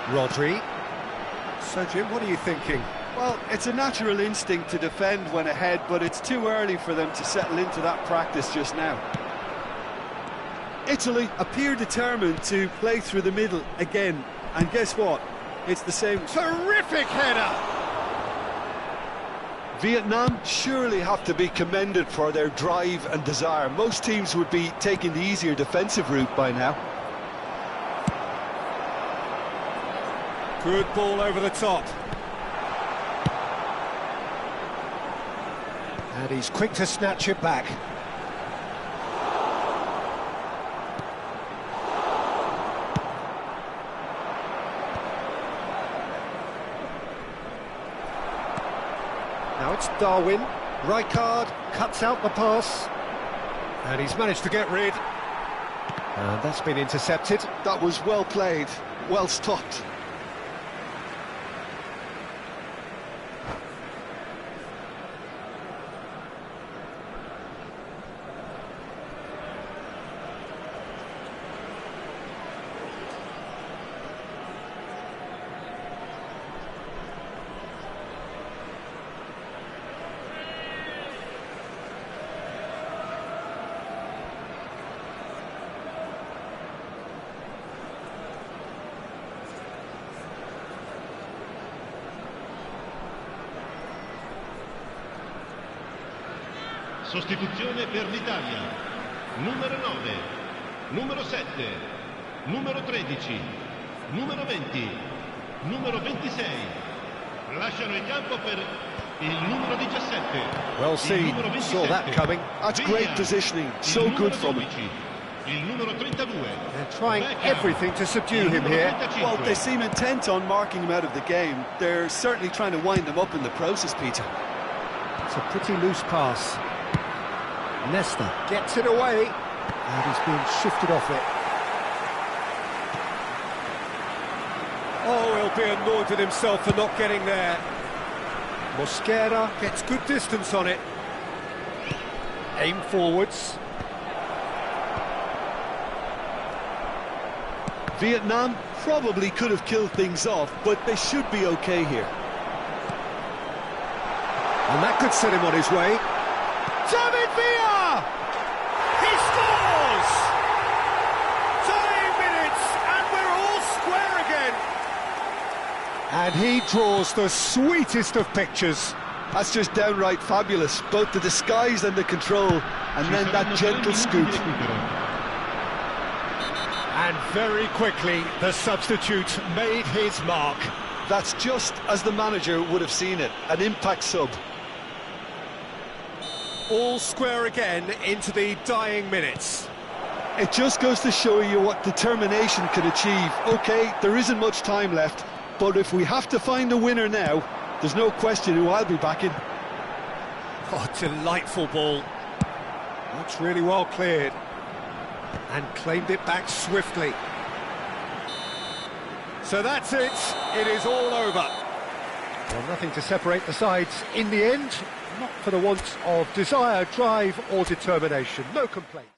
Rodri. So, Jim, what are you thinking? Well, it's a natural instinct to defend when ahead, but it's too early for them to settle into that practice just now. Italy appear determined to play through the middle again, and guess what? It's the same. Terrific header! Vietnam surely have to be commended for their drive and desire. Most teams would be taking the easier defensive route by now. Good ball over the top. And he's quick to snatch it back. Now it's Darwin. Rijkaard cuts out the pass. And he's managed to get rid. And that's been intercepted. That was well played, well stopped. Sostituzione per l'Italia. Numero 9, numero 7, numero 13, numero 20, numero 26. Lasciano il campo per il numero 17. Well seen, saw that coming. That's great positioning, so good from him. Il numero 32. They're trying everything to subdue him here. Well, they seem intent on marking him out of the game. They're certainly trying to wind him up in the process, Peter. It's a pretty loose pass. Nesta gets it away, and he's being shifted off it. Oh, he'll be annoyed with himself for not getting there. Mosquera gets good distance on it. Aim forwards. Vietnam probably could have killed things off, but they should be okay here. And that could set him on his way. David Villa! He scores! Dying minutes, and we're all square again. And he draws the sweetest of pictures. That's just downright fabulous, both the disguise and the control, and then that gentle scoop. And very quickly, the substitute made his mark. That's just as the manager would have seen it, an impact sub. All square again into the dying minutes. It just goes to show you what determination can achieve. OK, there isn't much time left, but if we have to find a winner now, there's no question who I'll be backing. Oh, delightful ball. That's really well cleared. And claimed it back swiftly. So that's it. It is all over. Well, nothing to separate the sides in the end. Not for the want of desire, drive or determination. No complaint.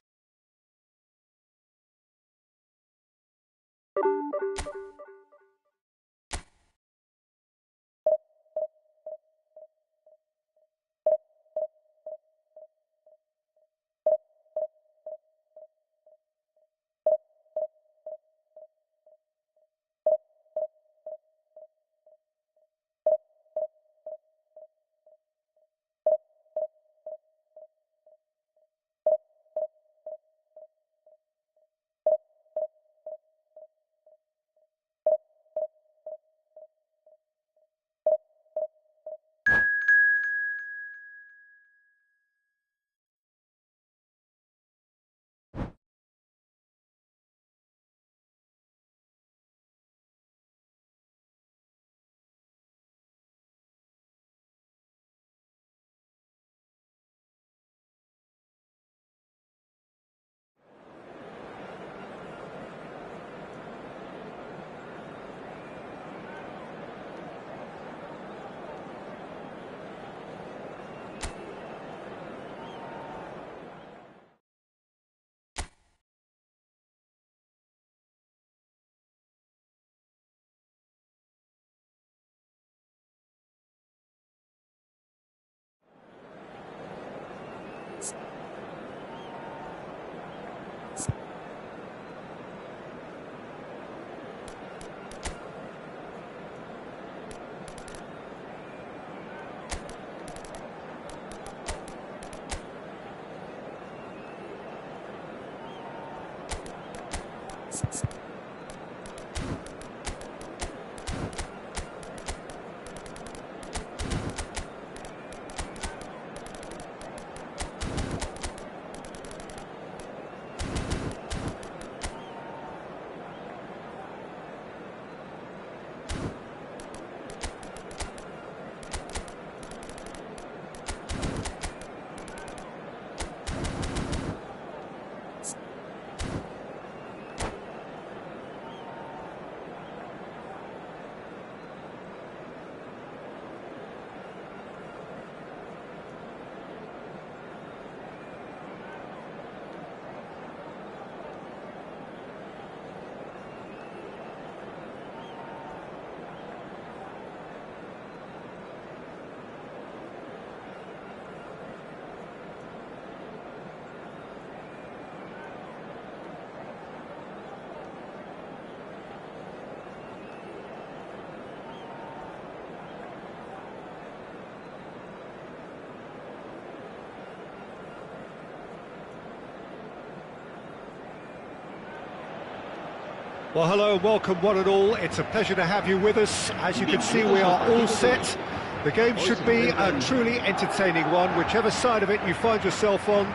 Well, hello and welcome one and all. It's a pleasure to have you with us. As you can see, we are all set. The game should be a truly entertaining one, whichever side of it you find yourself on.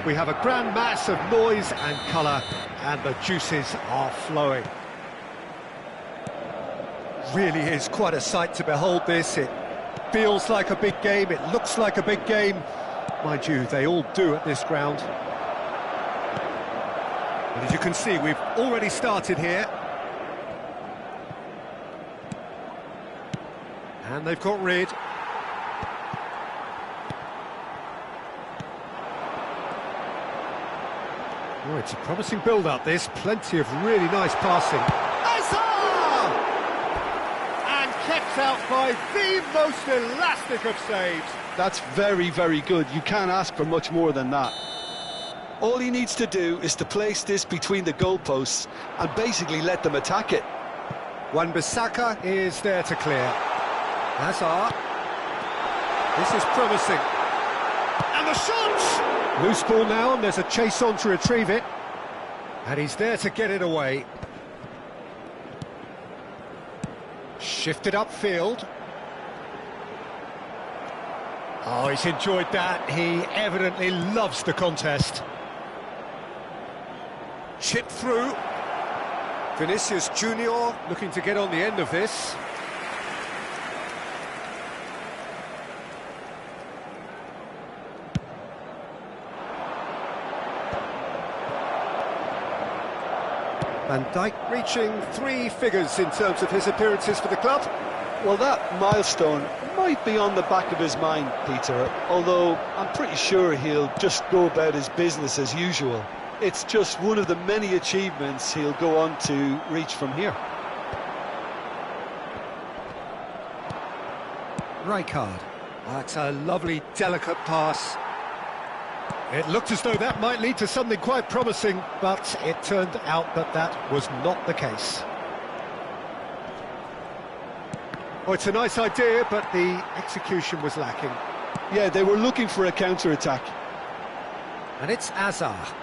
We have a grand mass of noise and colour, and the juices are flowing. Really is quite a sight to behold this. It feels like a big game, it looks like a big game. Mind you, they all do at this ground. And as you can see, we've already started here. And they've got rid. Oh, it's a promising build-up, this. Plenty of really nice passing. And kept out by the most elastic of saves. That's very, very good. You can't ask for much more than that. All he needs to do is to place this between the goalposts and basically let them attack it. Wan-Bissaka is there to clear. Hazard. This is promising. And the shot! Loose ball now, and there's a chase on to retrieve it. And he's there to get it away. Shifted upfield. Oh, he's enjoyed that. He evidently loves the contest. Chip through. Vinicius Junior looking to get on the end of this. Van Dijk reaching 3 figures in terms of his appearances for the club. Well, that milestone might be on the back of his mind, Peter, although I'm pretty sure he'll just go about his business as usual. It's just one of the many achievements he'll go on to reach from here. Rijkaard. That's a lovely, delicate pass. It looked as though that might lead to something quite promising, but it turned out that that was not the case. Oh, it's a nice idea, but the execution was lacking. Yeah, they were looking for a counter-attack. And it's Hazard.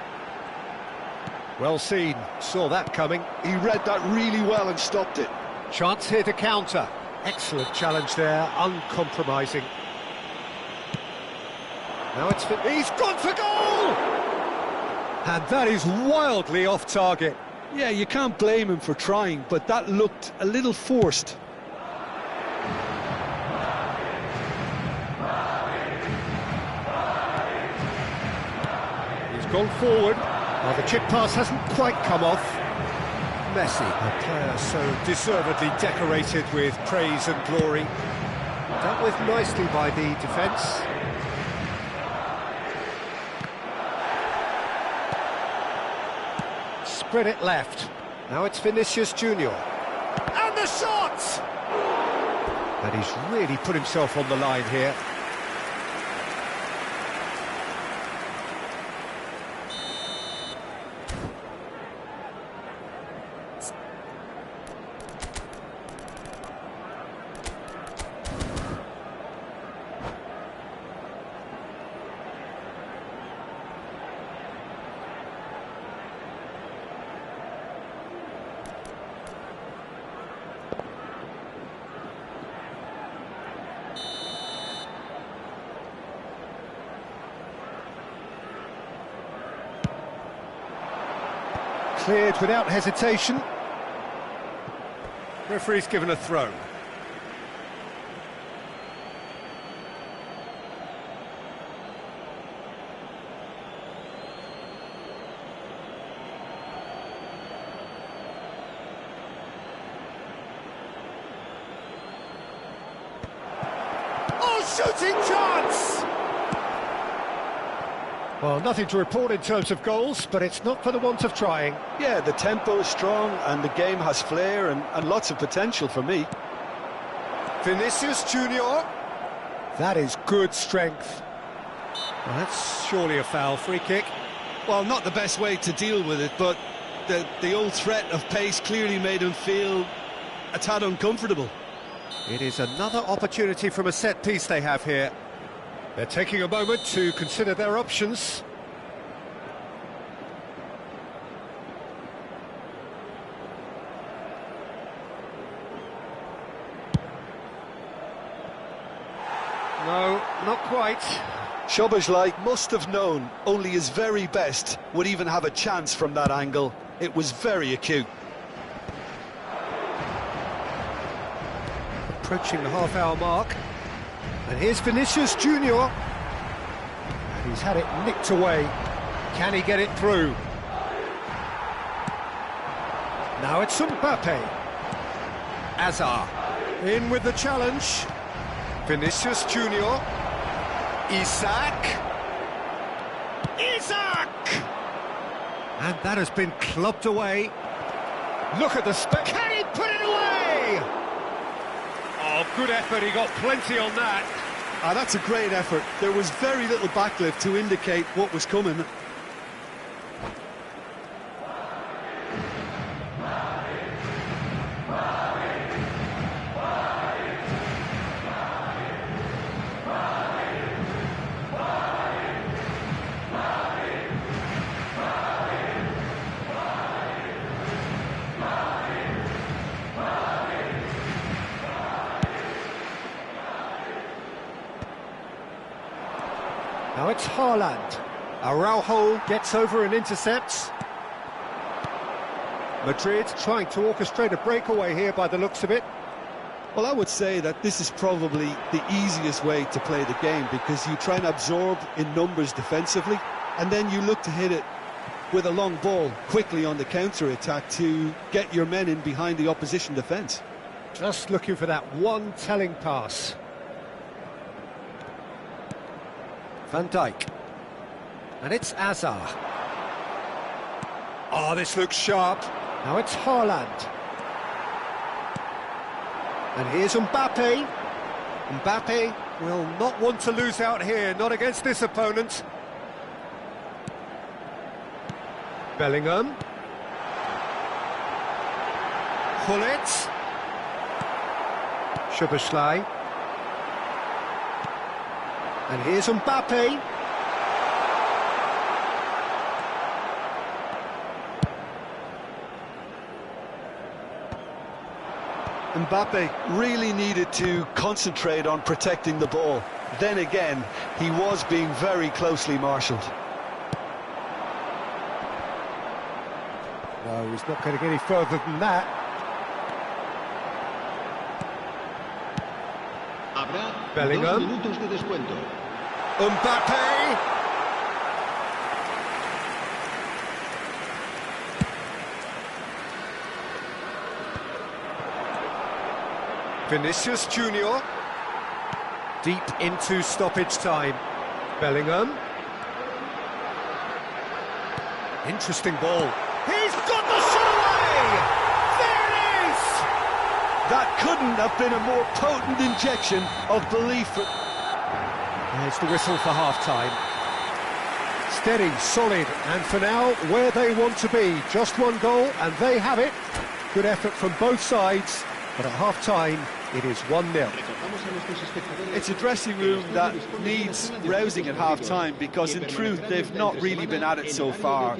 Well seen, saw that coming. He read that really well and stopped it. Chance here to counter. Excellent challenge there, uncompromising. Now it's... He's gone for goal! And that is wildly off target. Yeah, you can't blame him for trying, but that looked a little forced. He's gone forward. Well, the chip pass hasn't quite come off. Messi, a player so deservedly decorated with praise and glory. Dealt with nicely by the defence. Spread it left. Now it's Vinicius Junior. And the shot! And he's really put himself on the line here. Cleared without hesitation. Referee's given a throw. Shooting chance! Well, nothing to report in terms of goals, but it's not for the want of trying. Yeah, the tempo is strong and the game has flair and lots of potential for me. Vinicius Junior. That is good strength. Well, that's surely a foul. Free kick. Well, not the best way to deal with it, but the old threat of pace clearly made him feel a tad uncomfortable. It is another opportunity from a set piece they have here. They're taking a moment to consider their options. No, not quite. Szoboszlai must have known only his very best would even have a chance from that angle. It was very acute. Approaching the half-hour mark. And here's Vinicius Junior. And he's had it nicked away. Can he get it through? Now it's Mbappe. Azar. In with the challenge. Vinicius Junior. Isaac. And that has been clubbed away. Look at the spec. Can he put it away? Oh, good effort, he got plenty on that. That's a great effort. There was very little backlift to indicate what was coming. Now it's Haaland. Araujo gets over and intercepts. Madrid trying to orchestrate a breakaway here by the looks of it. Well, I would say that this is probably the easiest way to play the game because you try and absorb in numbers defensively and then you look to hit it with a long ball quickly on the counter-attack to get your men in behind the opposition defence. Just looking for that one telling pass. Van Dijk. And it's Azar. Oh, this looks sharp. Now it's Haaland. And here's Mbappe. Mbappe will not want to lose out here, not against this opponent. Bellingham. Hullet. Szoboszlai. And here's Mbappe. Mbappe really needed to concentrate on protecting the ball. Then again, he was being very closely marshalled. No, he's not going to get any further than that. Bellingham. Mbappe. Vinicius Junior. Deep into stoppage time. Bellingham. Interesting ball. He's got the shot away! There it is! That couldn't have been a more potent injection of belief. There's the whistle for half-time. Steady, solid, and for now, where they want to be. Just one goal, and they have it. Good effort from both sides, but at half-time, it is 1-0. It's a dressing room that needs rousing at half-time because, in truth, they've not really been at it so far.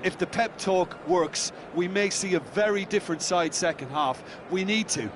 If the pep talk works, we may see a very different side second half. We need to.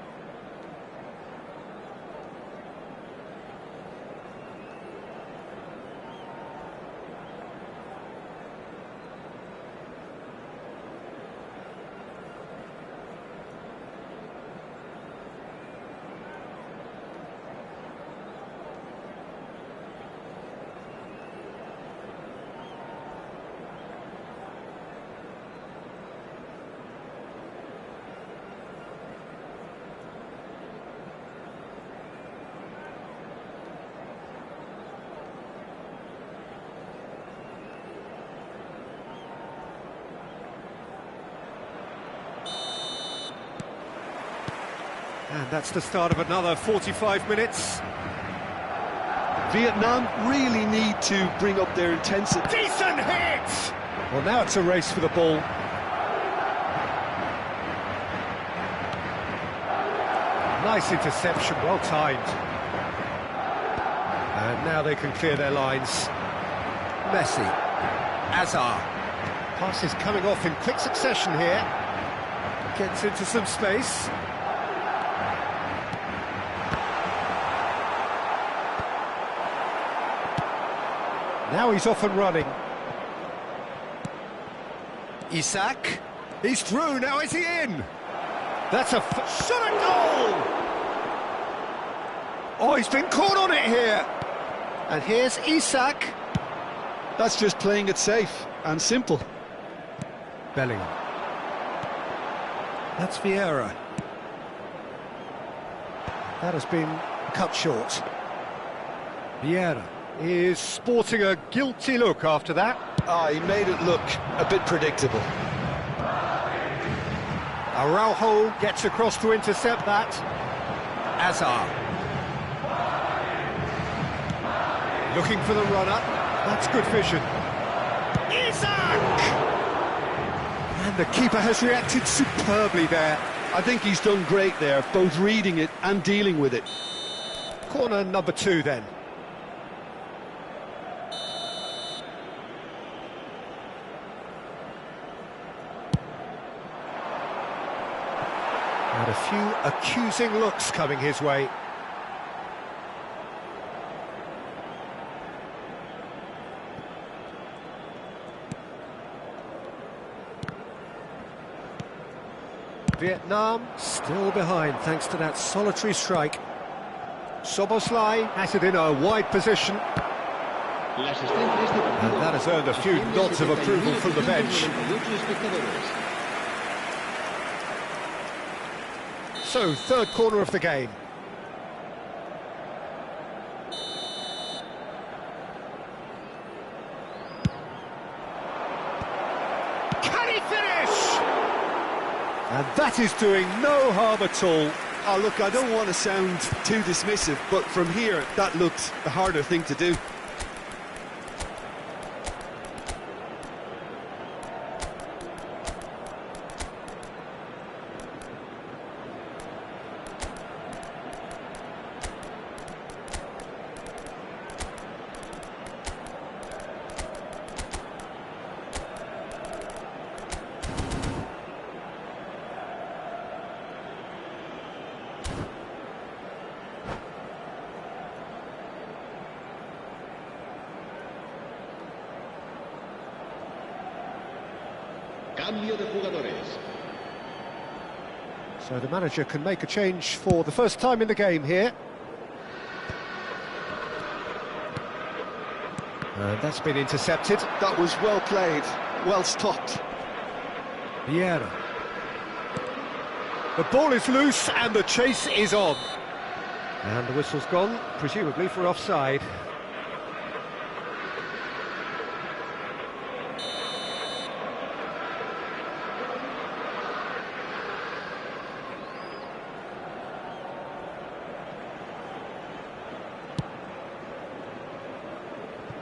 And that's the start of another 45 minutes. Vietnam really need to bring up their intensity. Decent hit! Well, now it's a race for the ball. Nice interception, well timed. And now they can clear their lines. Messi. Azar. Pass is coming off in quick succession here. Gets into some space. Now he's off and running. Isak. He's through, now is he in? That's a shot at goal! Oh, he's been caught on it here. And here's Isak. That's just playing it safe and simple. Bellingham. That's Vieira. That has been cut short. Vieira is sporting a guilty look after that. He made it look a bit predictable. Araujo gets across to intercept that. Azar. Looking for the runner. That's good vision. Isak! And the keeper has reacted superbly there. I think he's done great there, both reading it and dealing with it. Corner number 2 then. And a few accusing looks coming his way. Vietnam still behind thanks to that solitary strike. Soboslai has it in a wide position. And that has earned a few nods of approval from the bench. So, third corner of the game. Can he finish? And that is doing no harm at all. Oh, look, I don't want to sound too dismissive, but from here, that looked the harder thing to do. Cambio de jugadores. So the manager can make a change for the first time in the game here. And that's been intercepted. That was well played, well stopped. Vieira. The ball is loose and the chase is on. And the whistle's gone, presumably for offside.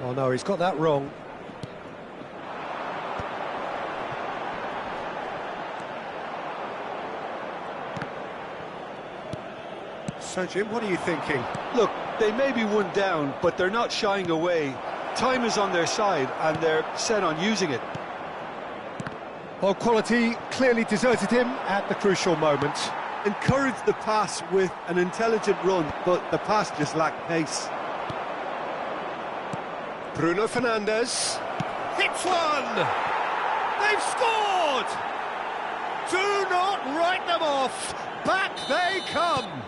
Oh no, he's got that wrong. So Jim, what are you thinking? Look, they may be one down, but they're not shying away. Time is on their side, and they're set on using it. Well, quality clearly deserted him at the crucial moment. Encouraged the pass with an intelligent run, but the pass just lacked pace. Bruno Fernandes hits one! They've scored! Do not write them off! Back they come!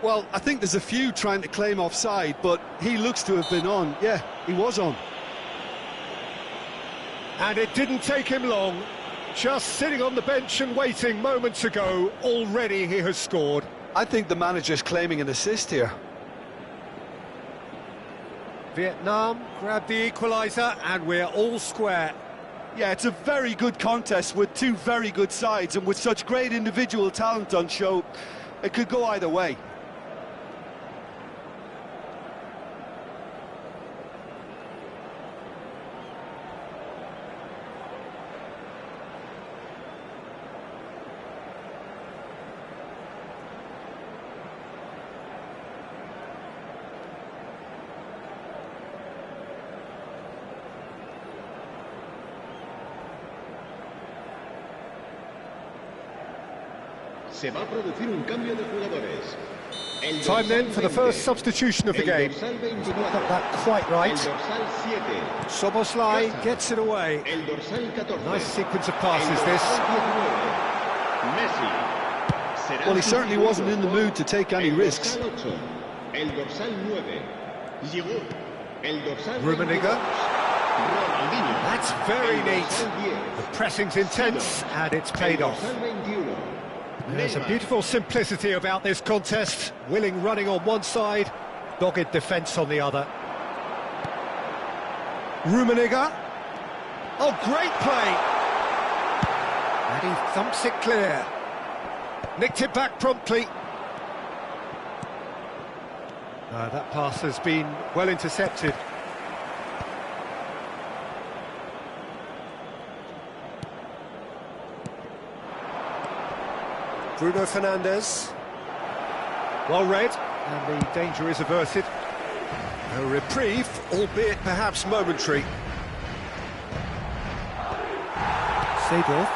Well, I think there's a few trying to claim offside, but he looks to have been on. Yeah, he was on. And it didn't take him long. Just sitting on the bench and waiting moments ago, already he has scored. I think the manager's claiming an assist here. Vietnam grab the equaliser and we're all square. Yeah, it's a very good contest with two very good sides, and with such great individual talent on show, it could go either way. Se va a producir un cambio de jugadores. Time then for the first substitution of the game. Dorsal 24. Got that quite right. El dorsal 7. Soboslai gets it away. El dorsal 14. Nice sequence of El passes this. dorsal 19. Messi. Será Well, he certainly wasn't in the mood to take any el risks. dorsal 8. El dorsal 9. Giroud. El dorsal Rummenigge. 22. Ronaldinho. That's very El neat. dorsal 10. The pressing's intense and it's paid El off. dorsal 21. There's a Neymar. beautiful simplicity about this contest. Willing running on one side, dogged defence on the other. Rummenigge. Oh, great play! And he thumps it clear. Nicked it back promptly. That pass has been well intercepted. Bruno Fernandes. Well read, and the danger is averted. A reprieve, albeit perhaps momentary. Seedorf.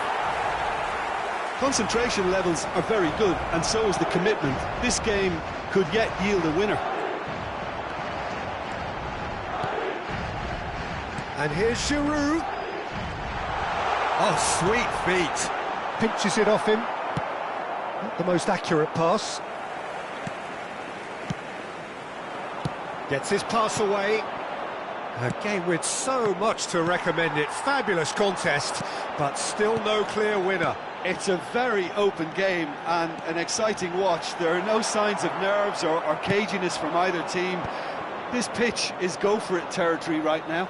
Concentration levels are very good, and so is the commitment. This game could yet yield a winner. And here's Giroud. Oh, sweet feet. Pinches it off him. Not the most accurate pass. Gets his pass away. A game with so much to recommend it. Fabulous contest, but still no clear winner. It's a very open game and an exciting watch. There are no signs of nerves or caginess from either team. This pitch is go-for-it territory right now.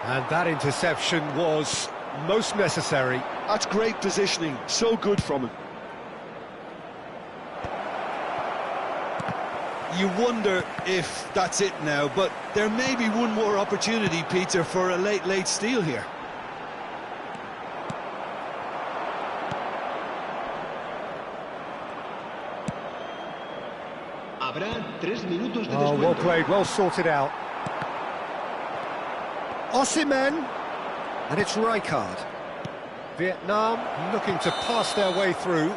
And that interception was most necessary. That's great positioning, so good from him. You wonder if that's it now, but there may be one more opportunity, Peter, for a late steal here. Habrá 3 minutos de Oh, descuento. well played, well sorted out. Osimhen, and it's Rijkaard. Vietnam looking to pass their way through.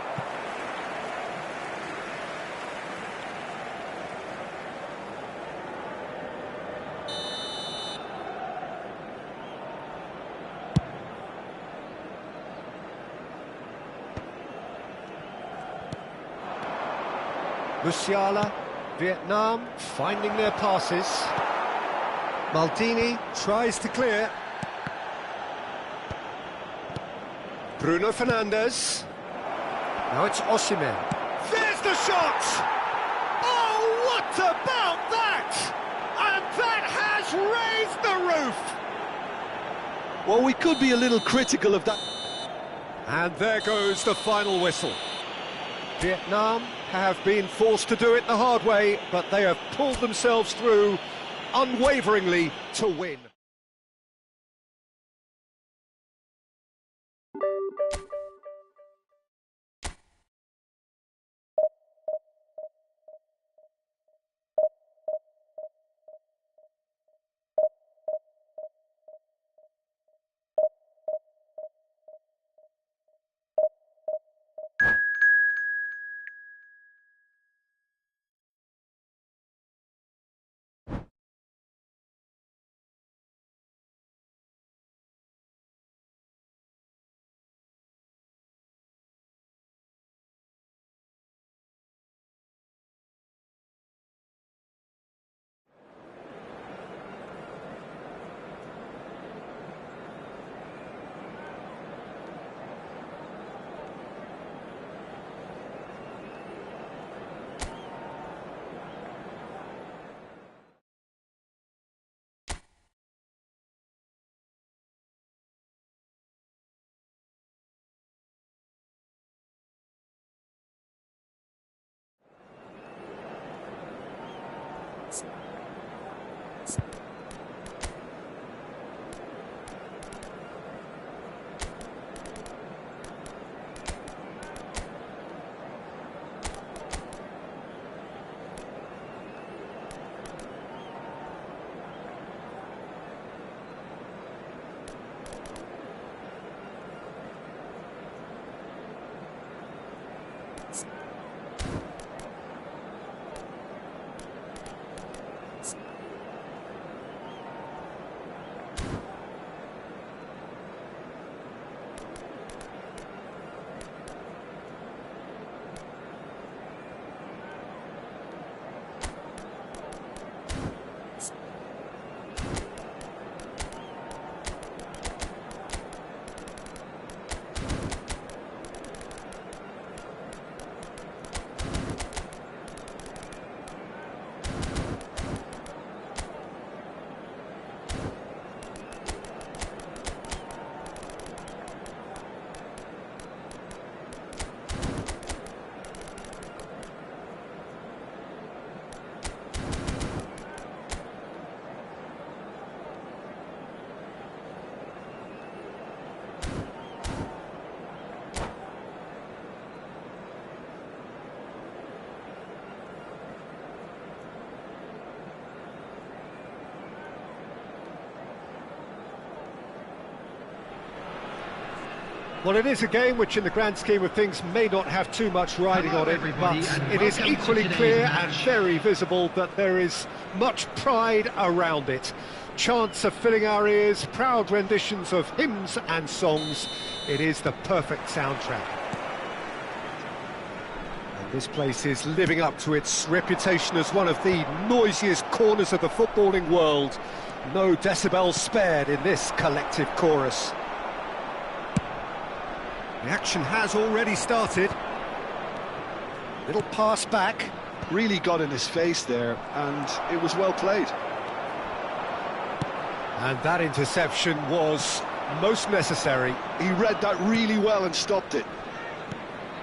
Musiala, Vietnam finding their passes. Maldini tries to clear. Bruno Fernandes. Now it's Osimhen. There's the shot! Oh, what about that? And that has raised the roof! Well, we could be a little critical of that. And there goes the final whistle. Vietnam have been forced to do it the hard way, but they have pulled themselves through unwaveringly to win. Well, it is a game which in the grand scheme of things may not have too much riding on it, but it is equally clear and very visible that there is much pride around it. Chants are filling our ears, proud renditions of hymns and songs. It is the perfect soundtrack. And this place is living up to its reputation as one of the noisiest corners of the footballing world. No decibels spared in this collective chorus. The action has already started. Little pass back. Really got in his face there, and it was well played. And that interception was most necessary. He read that really well and stopped it.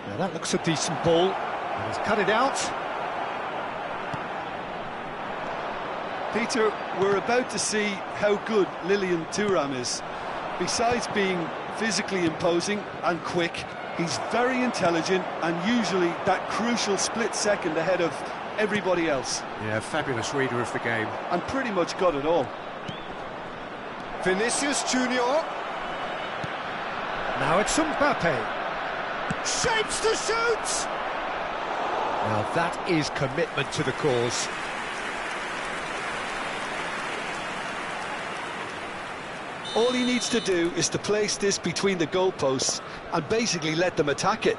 Now that looks a decent ball. And he's cut it out. Peter, we're about to see how good Lilian Thuram is. Besides being physically imposing and quick, he's very intelligent and usually that crucial split second ahead of everybody else. Yeah, fabulous reader of the game. And pretty much got it all. Vinicius Junior. Now it's Mbappe. Shapes to shoot! Now that is commitment to the cause. All he needs to do is to place this between the goalposts and basically let them attack it.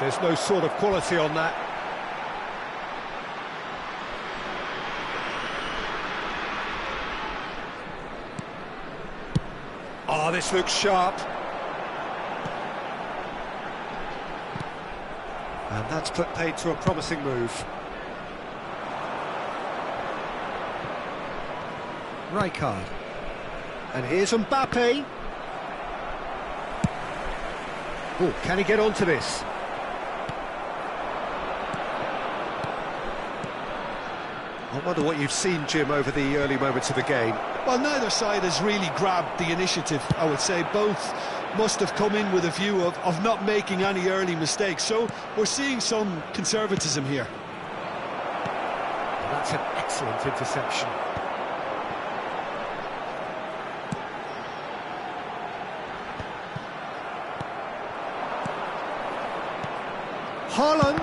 There's no sort of quality on that. Oh, this looks sharp. And that's put paid to a promising move. Rijkaard. And here's Mbappe. Oh, can he get onto this? I wonder what you've seen, Jim, over the early moments of the game. Well, neither side has really grabbed the initiative, I would say. Both must have come in with a view of not making any early mistakes. So we're seeing some conservatism here. Well, that's an excellent interception. Haaland!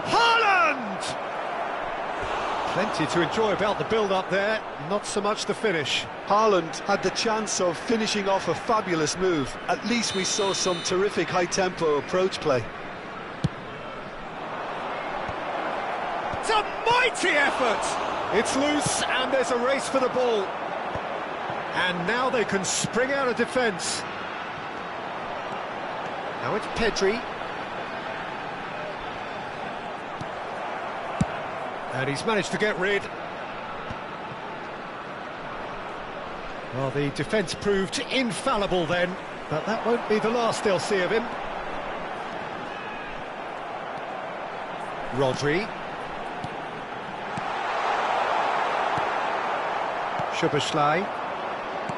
Plenty to enjoy about the build-up there, not so much the finish. Haaland had the chance of finishing off a fabulous move. At least we saw some terrific high-tempo approach play. It's a mighty effort! It's loose and there's a race for the ball. And now they can spring out of defence. Now it's Pedri. And he's managed to get rid. Well, the defence proved infallible then, but that won't be the last they'll see of him. Rodri. Szoboszlai.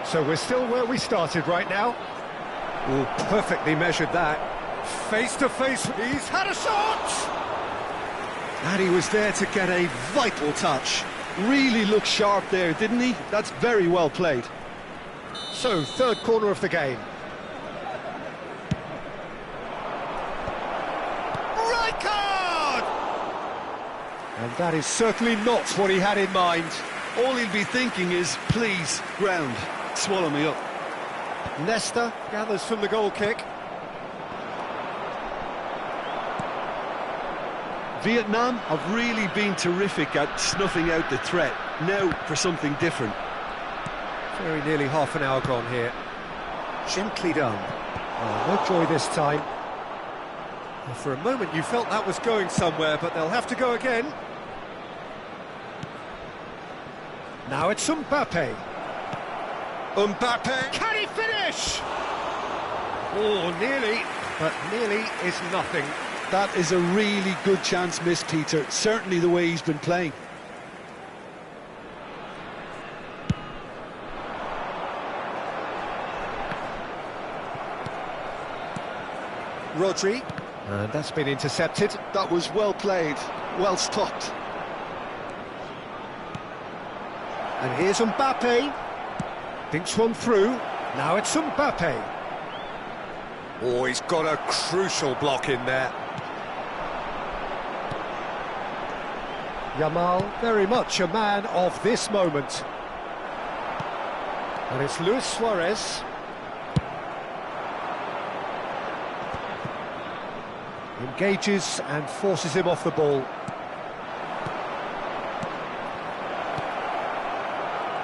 So we're still where we started right now. Oh, perfectly measured that. Face to face, he's had a shot! And he was there to get a vital touch. Really looked sharp there, didn't he? That's very well played. So, third corner of the game. Rijkaard! And that is certainly not what he had in mind. All he'll be thinking is, please, ground, swallow me up. Nesta gathers from the goal kick. Vietnam have really been terrific at snuffing out the threat. Now for something different. Very nearly half an hour gone here. Gently done. Oh, no joy this time. Well, for a moment you felt that was going somewhere, but they'll have to go again. Now it's Mbappe. Mbappe. Can he finish? Oh, nearly, but nearly is nothing. That is a really good chance missed, Peter. Certainly the way he's been playing. Rodri. And that's been intercepted. That was well played, well stopped. And here's Mbappe. Thinks one through. Now it's Mbappe. Oh, he's got a crucial block in there. Yamal, very much a man of this moment. And it's Luis Suarez. Engages and forces him off the ball.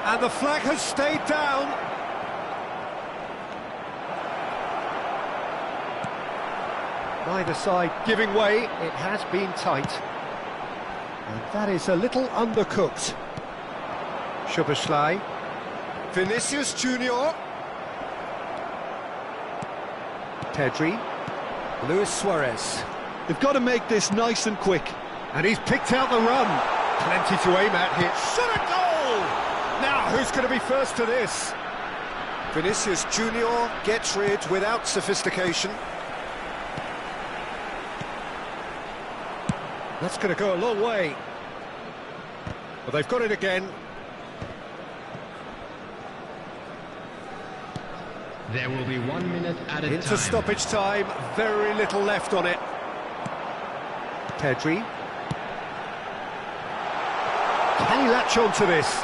And the flag has stayed down. Neither side giving way. It has been tight. And that is a little undercooked. Szoboszlai. Vinicius Junior. Pedri. Luis Suarez. They've got to make this nice and quick. And he's picked out the run. Plenty to aim at here. Shot a goal! Now, who's going to be first to this? Vinicius Junior gets rid without sophistication. That's going to go a long way. But they've got it again. There will be 1 minute added Into time. stoppage time, very little left on it. Pedri. Can he latch on to this?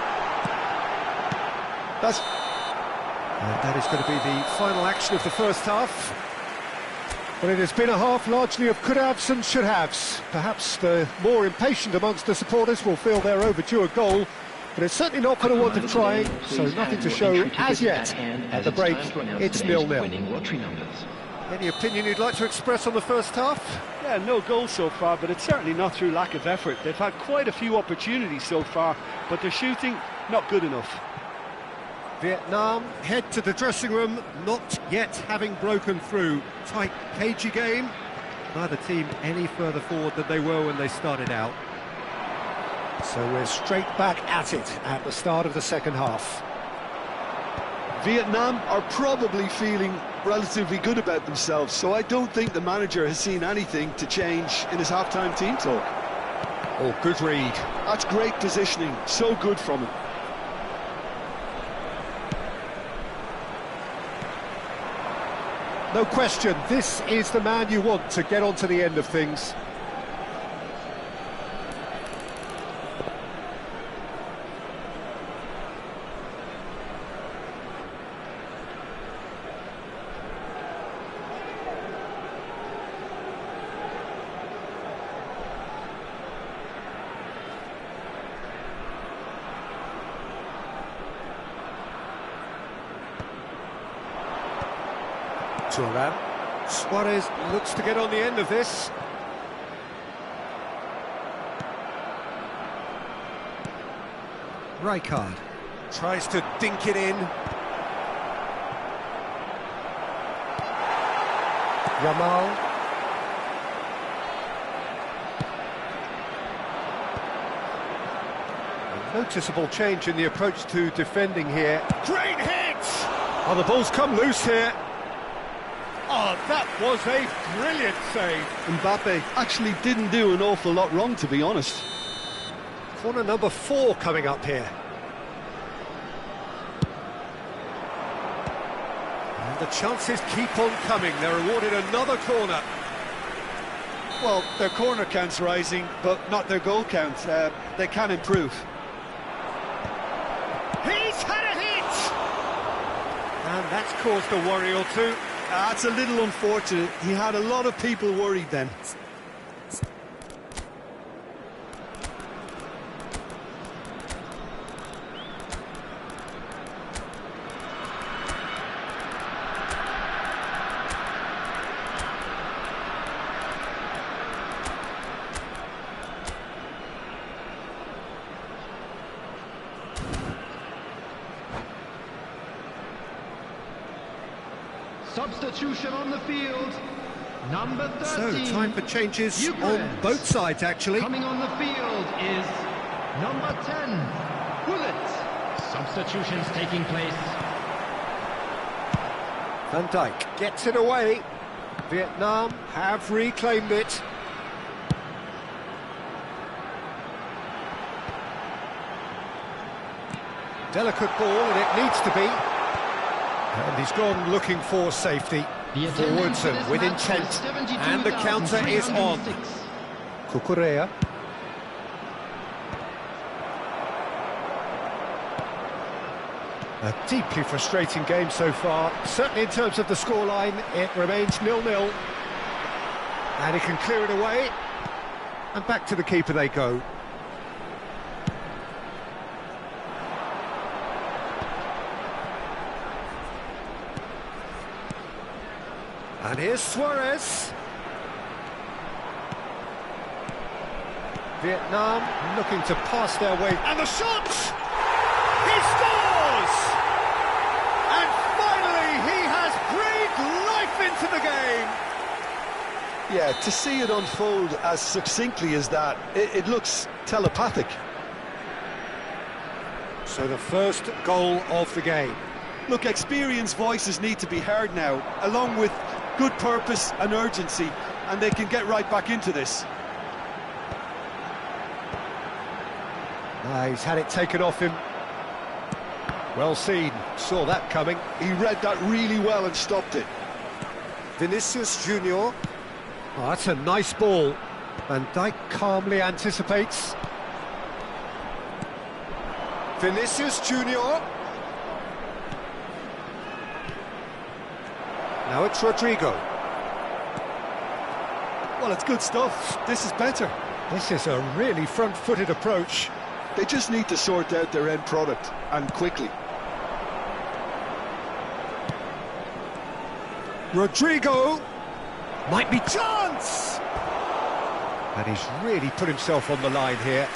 And that is going to be the final action of the first half. But it has been a half largely of could-haves and should-haves. Perhaps the more impatient amongst the supporters will feel they're overdue a goal, but it's certainly not for the want of trying, so nothing to show as yet. At the break, it's 0-0. Any opinion you'd like to express on the first half? Yeah, no goals so far, but it's certainly not through lack of effort. They've had quite a few opportunities so far, but their shooting, not good enough. Vietnam head to the dressing room, not yet having broken through. Tight, cagey game. Neither team any further forward than they were when they started out. So we're straight back at it at the start of the second half. Vietnam are probably feeling relatively good about themselves, so I don't think the manager has seen anything to change in his half-time team talk. Oh, good read. That's great positioning, so good from him. No question, this is the man you want to get on to the end of things. Thuram. Suarez looks to get on the end of this. Rijkaard tries to dink it in. Yamal. A noticeable change in the approach to defending here. Great hit! Oh, the ball's come loose here. Oh, that was a brilliant save. Mbappe actually didn't do an awful lot wrong, to be honest. Corner number 4 coming up here. And the chances keep on coming. They're awarded another corner. Well, their corner count's rising, but not their goal count. They can improve. He's had a hit! And that's caused a worry or two. That's a little unfortunate. He had a lot of people worried then. Substitution on the field. Number 13. So, time for changes Eucharist. on both sides, actually. Coming on the field is number 10, Bullet. Substitutions taking place. Van Dijk gets it away. Vietnam have reclaimed it. Delicate ball, and it needs to be. And he's gone looking for safety. The Forwards and with intent. And the counter is on. Cucurella. A deeply frustrating game so far. Certainly in terms of the scoreline, it remains 0-0. And he can clear it away. And back to the keeper they go. And here's Suarez. Vietnam looking to pass their way. And the shot! He scores! And finally he has breathed life into the game. Yeah, to see it unfold as succinctly as that, it looks telepathic. So the first goal of the game. Look, experienced voices need to be heard now, along with good purpose and urgency, and they can get right back into this. He's had it taken off him. Well seen, saw that coming. He read that really well and stopped it. Vinicius Junior. Oh, that's a nice ball. Van Dijk calmly anticipates. Vinicius Junior. Now it's Rodrigo. Well, it's good stuff. This is better. This is a really front-footed approach. They just need to sort out their end product, and quickly. Rodrigo. Might be chance! And he's really put himself on the line here.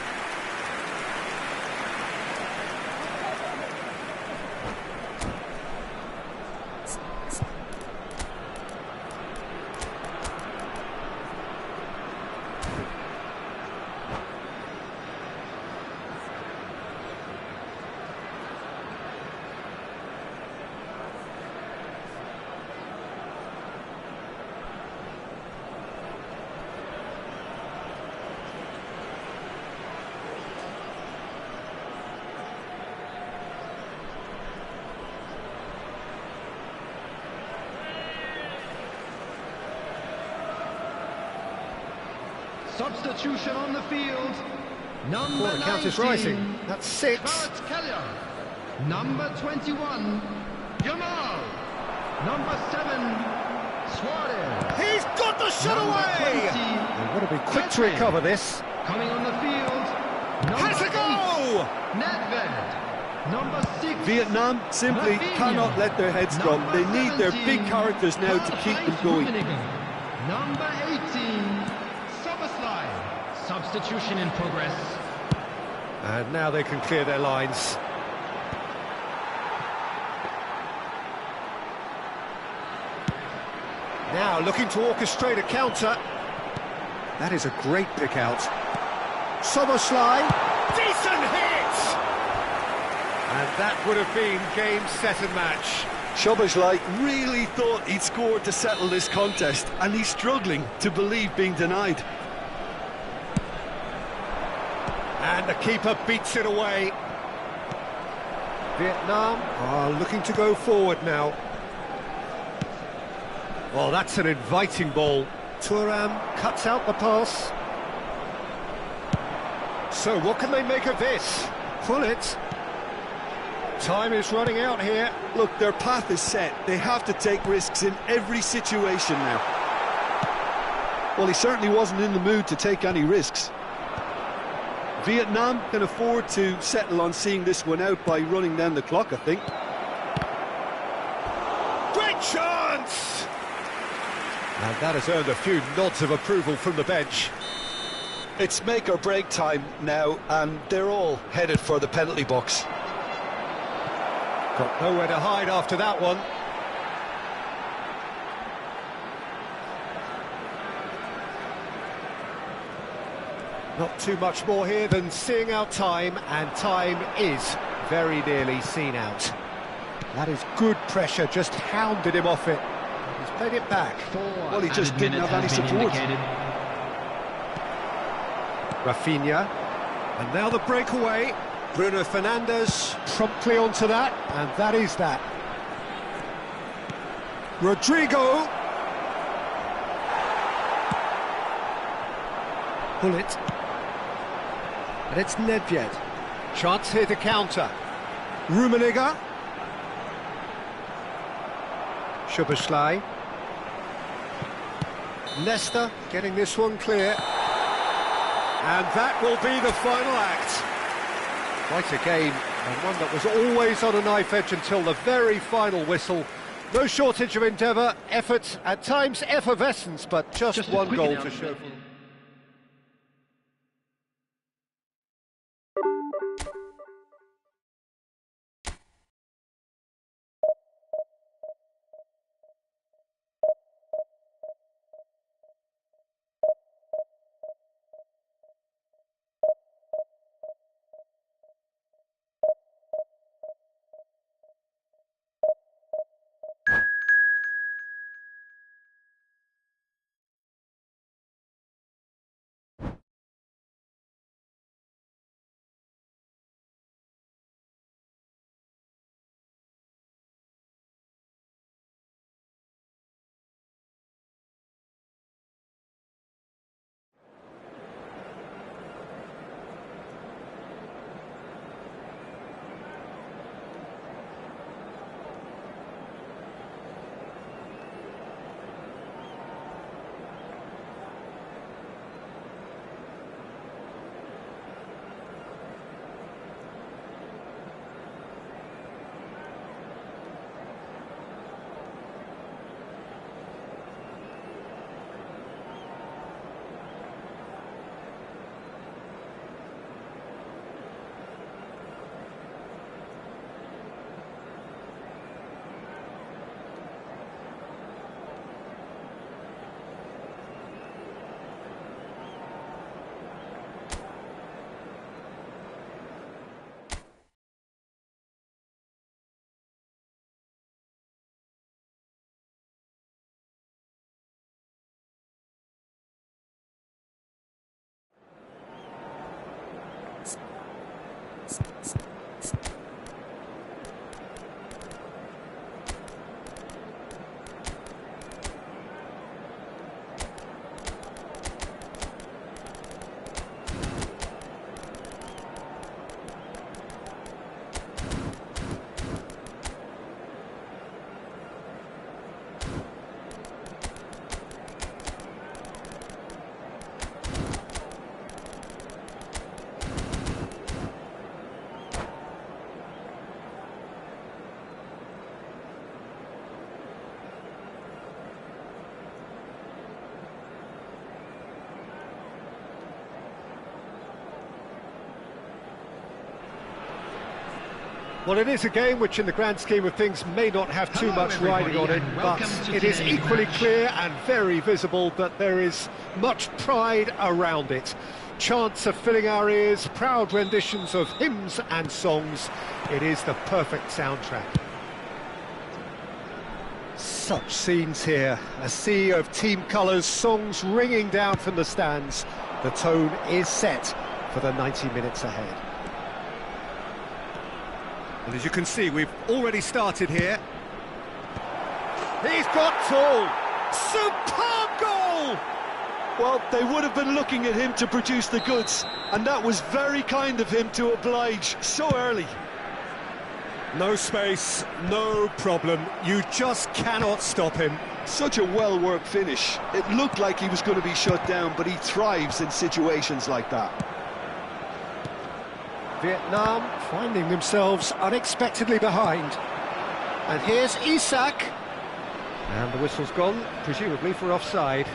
Substitution on the field. Number Well, the count is 19, rising. That's 6. Kvaratskhelia. Number 21, Yamal. Number 7, Suarez. He's got the shot Number away! 20, They've got to be quick to Pepe. recover this. Coming on the field, number Has a goal! 8, Nedved. Number 6, Vietnam simply Rafinha. cannot let their heads drop. Number They need their 17, big characters now to keep them going. Number 18, Soboslai. Substitution in progress. And now they can clear their lines. Now looking to orchestrate a counter. That is a great pick out. Soboslai, decent hit! And that would have been game, set and match. Szoboszlai really thought he'd scored to settle this contest, and he's struggling to believe being denied. And the keeper beats it away. Vietnam are looking to go forward now. Well, that's an inviting ball. Thuram cuts out the pass. So what can they make of this? Pull it. Time is running out here. Look, their path is set. They have to take risks in every situation now. Well, he certainly wasn't in the mood to take any risks. Vietnam can afford to settle on seeing this one out by running down the clock, I think. Great chance! And that has earned a few nods of approval from the bench. It's make or break time now, and they're all headed for the penalty box. Got nowhere to hide after that one. Not too much more here than seeing out time, and time is very nearly seen out. That is good pressure, just hounded him off it. He's played it back. Well, he just didn't have any support. Rafinha, and now the breakaway. Bruno Fernandes promptly onto that, and that is that. Rodrigo. Bullet. And it's Nedved. Chance here to counter. Rummenigge. Szoboszlai. Leicester getting this one clear. And that will be the final act. Quite a game, and one that was always on a knife edge until the very final whistle. No shortage of endeavour, effort, at times effervescence, but just one goal to show for. Well, it is a game which in the grand scheme of things may not have too much riding on it, but it is equally clear and very visible that there is much pride around it. Chants are filling our ears, proud renditions of hymns and songs. It is the perfect soundtrack. Such scenes here, a sea of team colours, songs ringing down from the stands. The tone is set for the 90 minutes ahead. And as you can see, we've already started here. He's got tall! Superb goal! Well, they would have been looking at him to produce the goods, and that was very kind of him to oblige so early. No space, no problem. You just cannot stop him. Such a well-worked finish. It looked like he was going to be shut down, but he thrives in situations like that. Vietnam finding themselves unexpectedly behind. And here's Isak. And the whistle's gone, presumably for offside.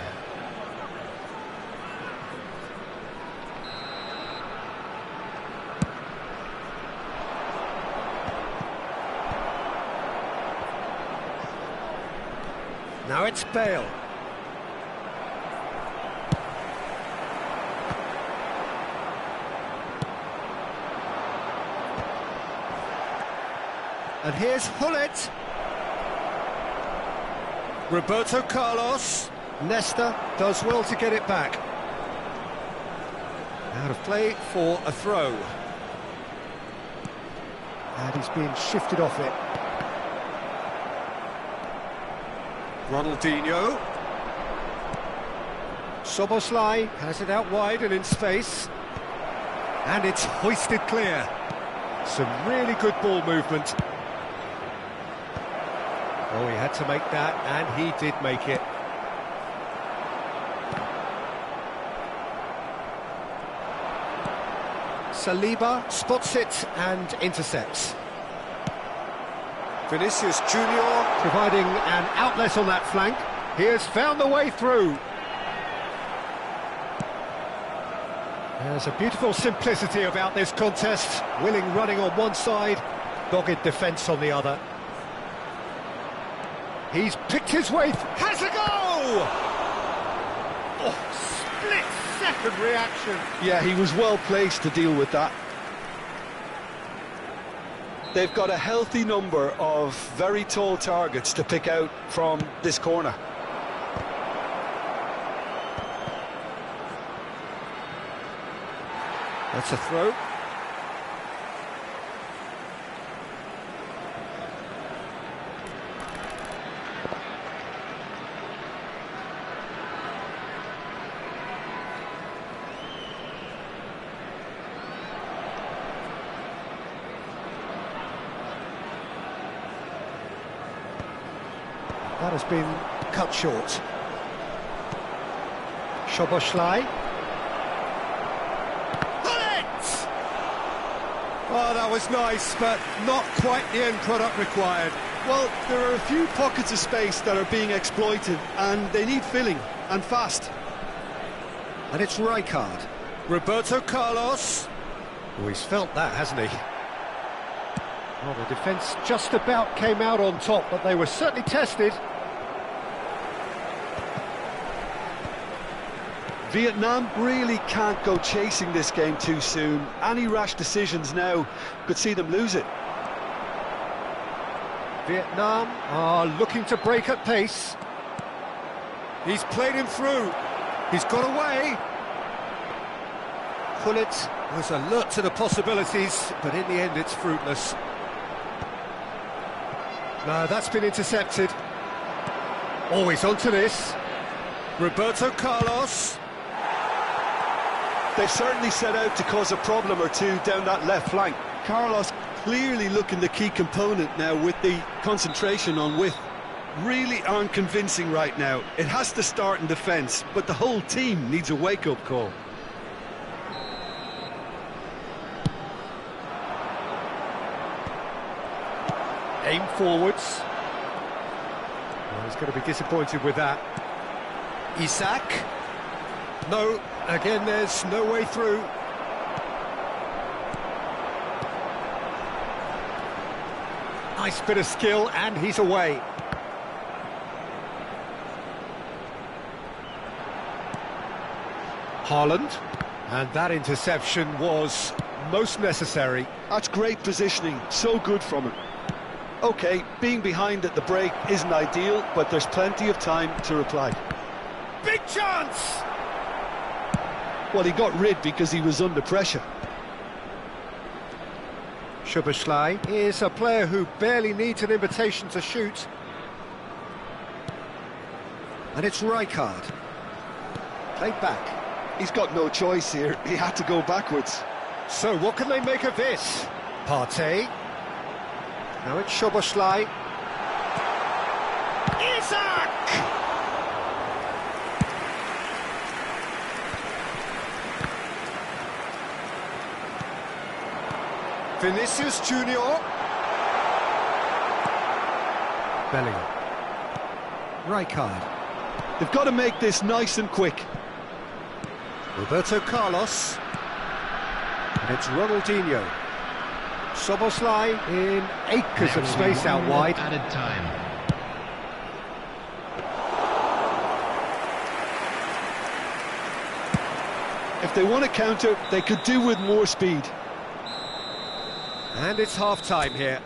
Now it's Bale. And here's Hullet. Roberto Carlos. Nesta does well to get it back. Out of play for a throw. And he's being shifted off it. Ronaldinho. Szoboszlai has it out wide and in space. And it's hoisted clear. Some really good ball movement. Oh, he had to make that, and he did make it. Saliba spots it and intercepts. Vinicius Junior. Providing an outlet on that flank. He has found the way through. There's a beautiful simplicity about this contest. Willing running on one side, dogged defence on the other. He's picked his way, has a go! Oh, split-second reaction. Yeah, he was well placed to deal with that. They've got a healthy number of very tall targets to pick out from this corner. That's a throw. That has been cut short. Szoboszlai. Oh, that was nice, but not quite the end product required. Well, there are a few pockets of space that are being exploited, and they need filling, and fast. And it's Rijkaard. Roberto Carlos. Oh, he's felt that, hasn't he? Well, the defence just about came out on top, but they were certainly tested. Vietnam really can't go chasing this game too soon. Any rash decisions now could see them lose it. Vietnam are looking to break at pace. He's played him through. He's got away. Hullet was alert to the possibilities, but in the end it's fruitless. No, that's been intercepted. Always onto this. Roberto Carlos. They've certainly set out to cause a problem or two down that left flank. Carlos clearly looking the key component now with the concentration on width. Really aren't convincing right now. It has to start in defence, but the whole team needs a wake-up call. Aim forwards. Well, he's going to be disappointed with that. Isak. No, again there's no way through. Nice bit of skill, and he's away. Haaland. And that interception was most necessary. That's great positioning, so good from him. OK, being behind at the break isn't ideal, but there's plenty of time to reply. Big chance! Well, he got rid because he was under pressure. Szoboszlai is a player who barely needs an invitation to shoot. And it's Rijkaard. Played back. He's got no choice here. He had to go backwards. So what can they make of this? Partey. Now it's Szoboszlai. Isak! Vinicius Junior. Bellingham. Rijkaard. They've got to make this nice and quick. Roberto Carlos. And it's Ronaldinho. Szoboszlai in acres of space out wide. Added time. If they want to counter, they could do with more speed. And it's half-time here.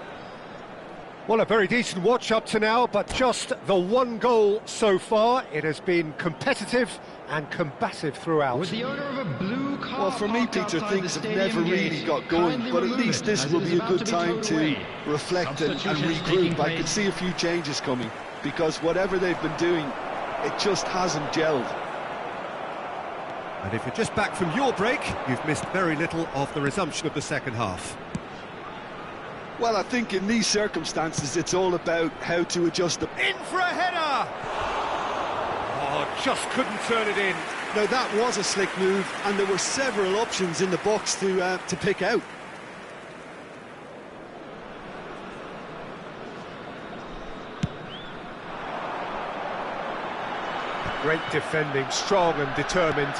Well, a very decent watch up to now, but just the one goal so far. It has been competitive and combative throughout. With the owner of a blue car Well, for me, Peter, things have never really got going, but at least this will be a good time to reflect and regroup. I could see a few changes coming, because whatever they've been doing, it just hasn't gelled. And if you're just back from your break, you've missed very little of the resumption of the second half. Well, I think in these circumstances, it's all about how to adjust the... In for a header! Oh, just couldn't turn it in. Now, that was a slick move, and there were several options in the box to pick out. Great defending, strong and determined.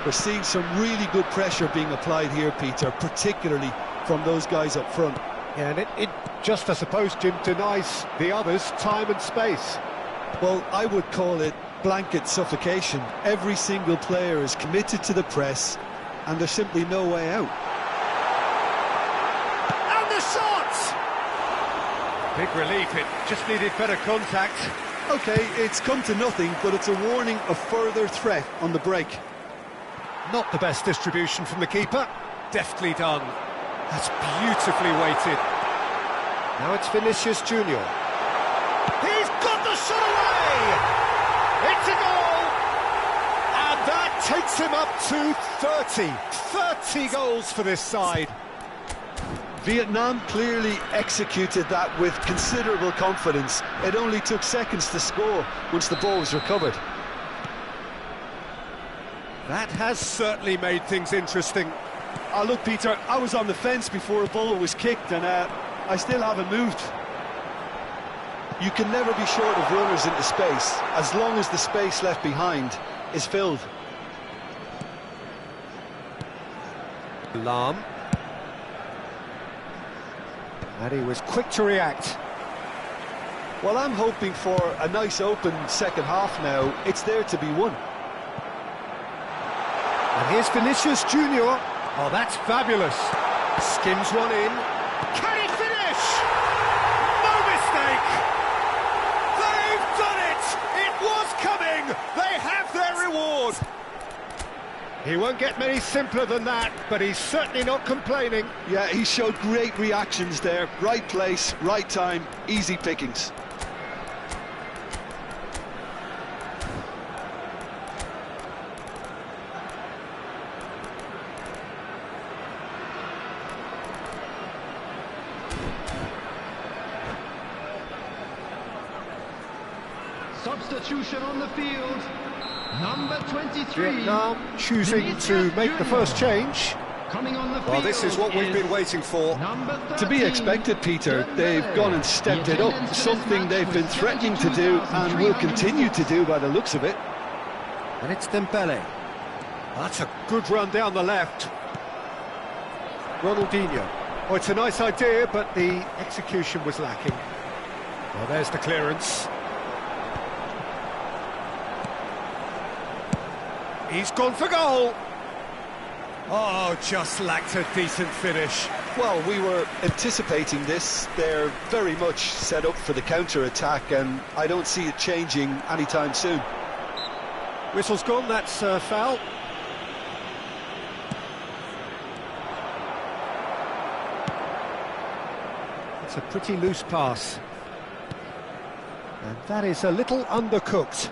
We're seeing some really good pressure being applied here, Peter, particularly from those guys up front. Yeah, and it just, I suppose, Jim, denies the others time and space. Well, I would call it blanket suffocation. Every single player is committed to the press, and there's simply no way out. And the shot! Big relief, it just needed better contact. OK, it's come to nothing, but it's a warning of further threat on the break. Not the best distribution from the keeper. Deftly done. That's beautifully weighted. Now it's Vinicius Junior. He's got the shot away! It's a goal! And that takes him up to 30. 30 goals for this side. Vietnam clearly executed that with considerable confidence. It only took seconds to score once the ball was recovered. That has certainly made things interesting. Oh, look, Peter, I was on the fence before a ball was kicked, and I still haven't moved. You can never be short of runners into space, as long as the space left behind is filled. Lam. And he was quick to react. Well, I'm hoping for a nice open second half now. It's there to be won. And here's Vinicius Junior. Oh, that's fabulous. Skims one in. Can he finish? No mistake. They've done it. It was coming. They have their reward. He won't get many simpler than that, but he's certainly not complaining. Yeah, he showed great reactions there. Right place, right time, easy pickings. Substitution on the field. Number 23. Vietnam choosing to make the first change. Coming on the field. Well, this is what we've been waiting for. To be expected, Peter. They've gone and stepped it up, something they've been threatening to do and will continue to do by the looks of it. And it's Dembele. That's a good run down the left. Ronaldinho. Oh, it's a nice idea, but the execution was lacking. Well, there's the clearance. He's gone for goal. Oh, just lacked a decent finish. Well, we were anticipating this. They're very much set up for the counter-attack, and I don't see it changing anytime soon. Whistle's gone, that's foul. It's a pretty loose pass. And that is a little undercooked.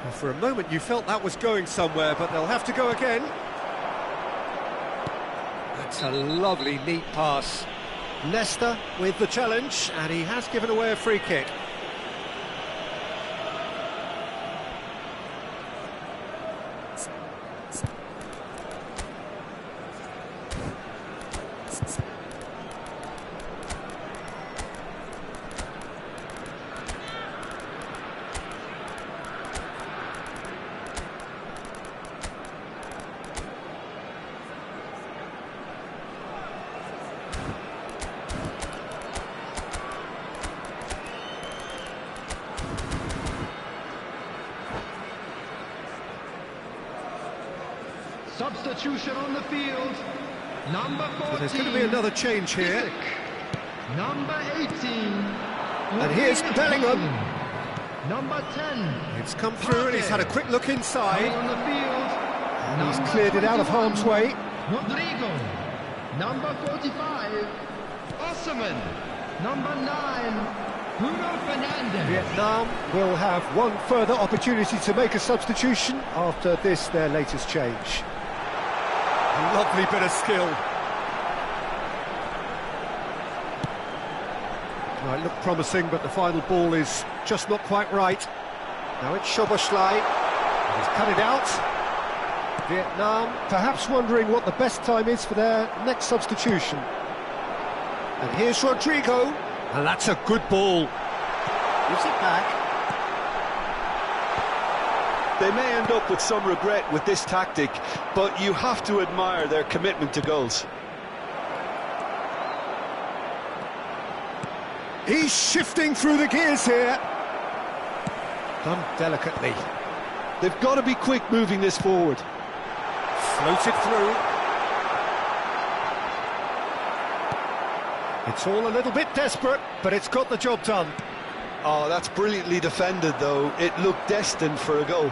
Well, for a moment you felt that was going somewhere, but they'll have to go again. That's a lovely, neat pass. Leicester with the challenge, and he has given away a free kick. Substitution on the field. Number 14. Well, there's going to be another change here. Number 18. And here's Bellingham. Number 10. It's come through and he's had a quick look inside. On the field. And he's cleared it out of harm's way. Rodrigo. Number 45. Osman. Number 9. Bruno Fernandes. Vietnam will have one further opportunity to make a substitution after this, their latest change. A lovely bit of skill. Well, it looked promising, but the final ball is just not quite right. Now it's Szoboszlai. He's cut it out. Vietnam perhaps wondering what the best time is for their next substitution. And here's Rodrigo. And that's a good ball. Gives it back. They may end up with some regret with this tactic, but you have to admire their commitment to goals. He's shifting through the gears here. Done delicately. They've got to be quick moving this forward. Floated through. It's all a little bit desperate, but it's got the job done. Oh, that's brilliantly defended, though. It looked destined for a goal.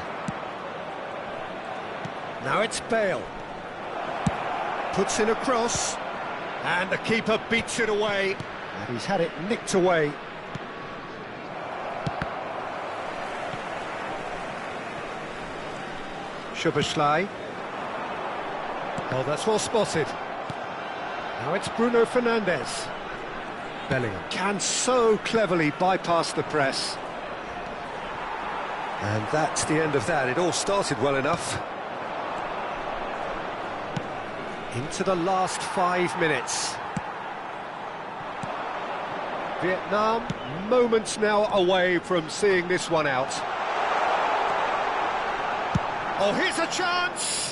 Now it's Bale. Puts in a cross, and the keeper beats it away. And he's had it nicked away. Szoboszlai. Oh, that's well spotted. Now it's Bruno Fernandes. Bellingham can so cleverly bypass the press. And that's the end of that. It all started well enough. Into the last 5 minutes. Vietnam, moments now away from seeing this one out. Oh, here's a chance!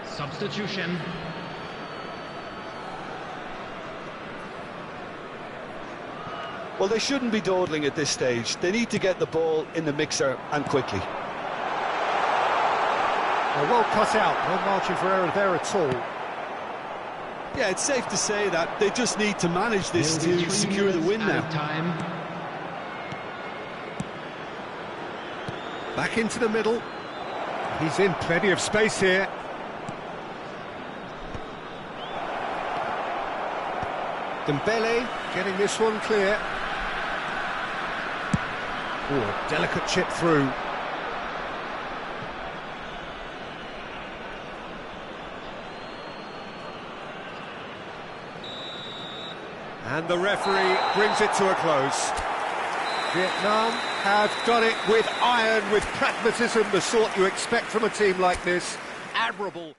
Substitution. Well, they shouldn't be dawdling at this stage. They need to get the ball in the mixer and quickly. Well cut out, no margin for error there at all. Yeah, it's safe to say that they just need to manage this to secure the win now. Time. Back into the middle. He's in plenty of space here. Dembele getting this one clear. Oh, a delicate chip through. And the referee brings it to a close. Vietnam have done it with iron, with pragmatism, the sort you expect from a team like this. Admirable.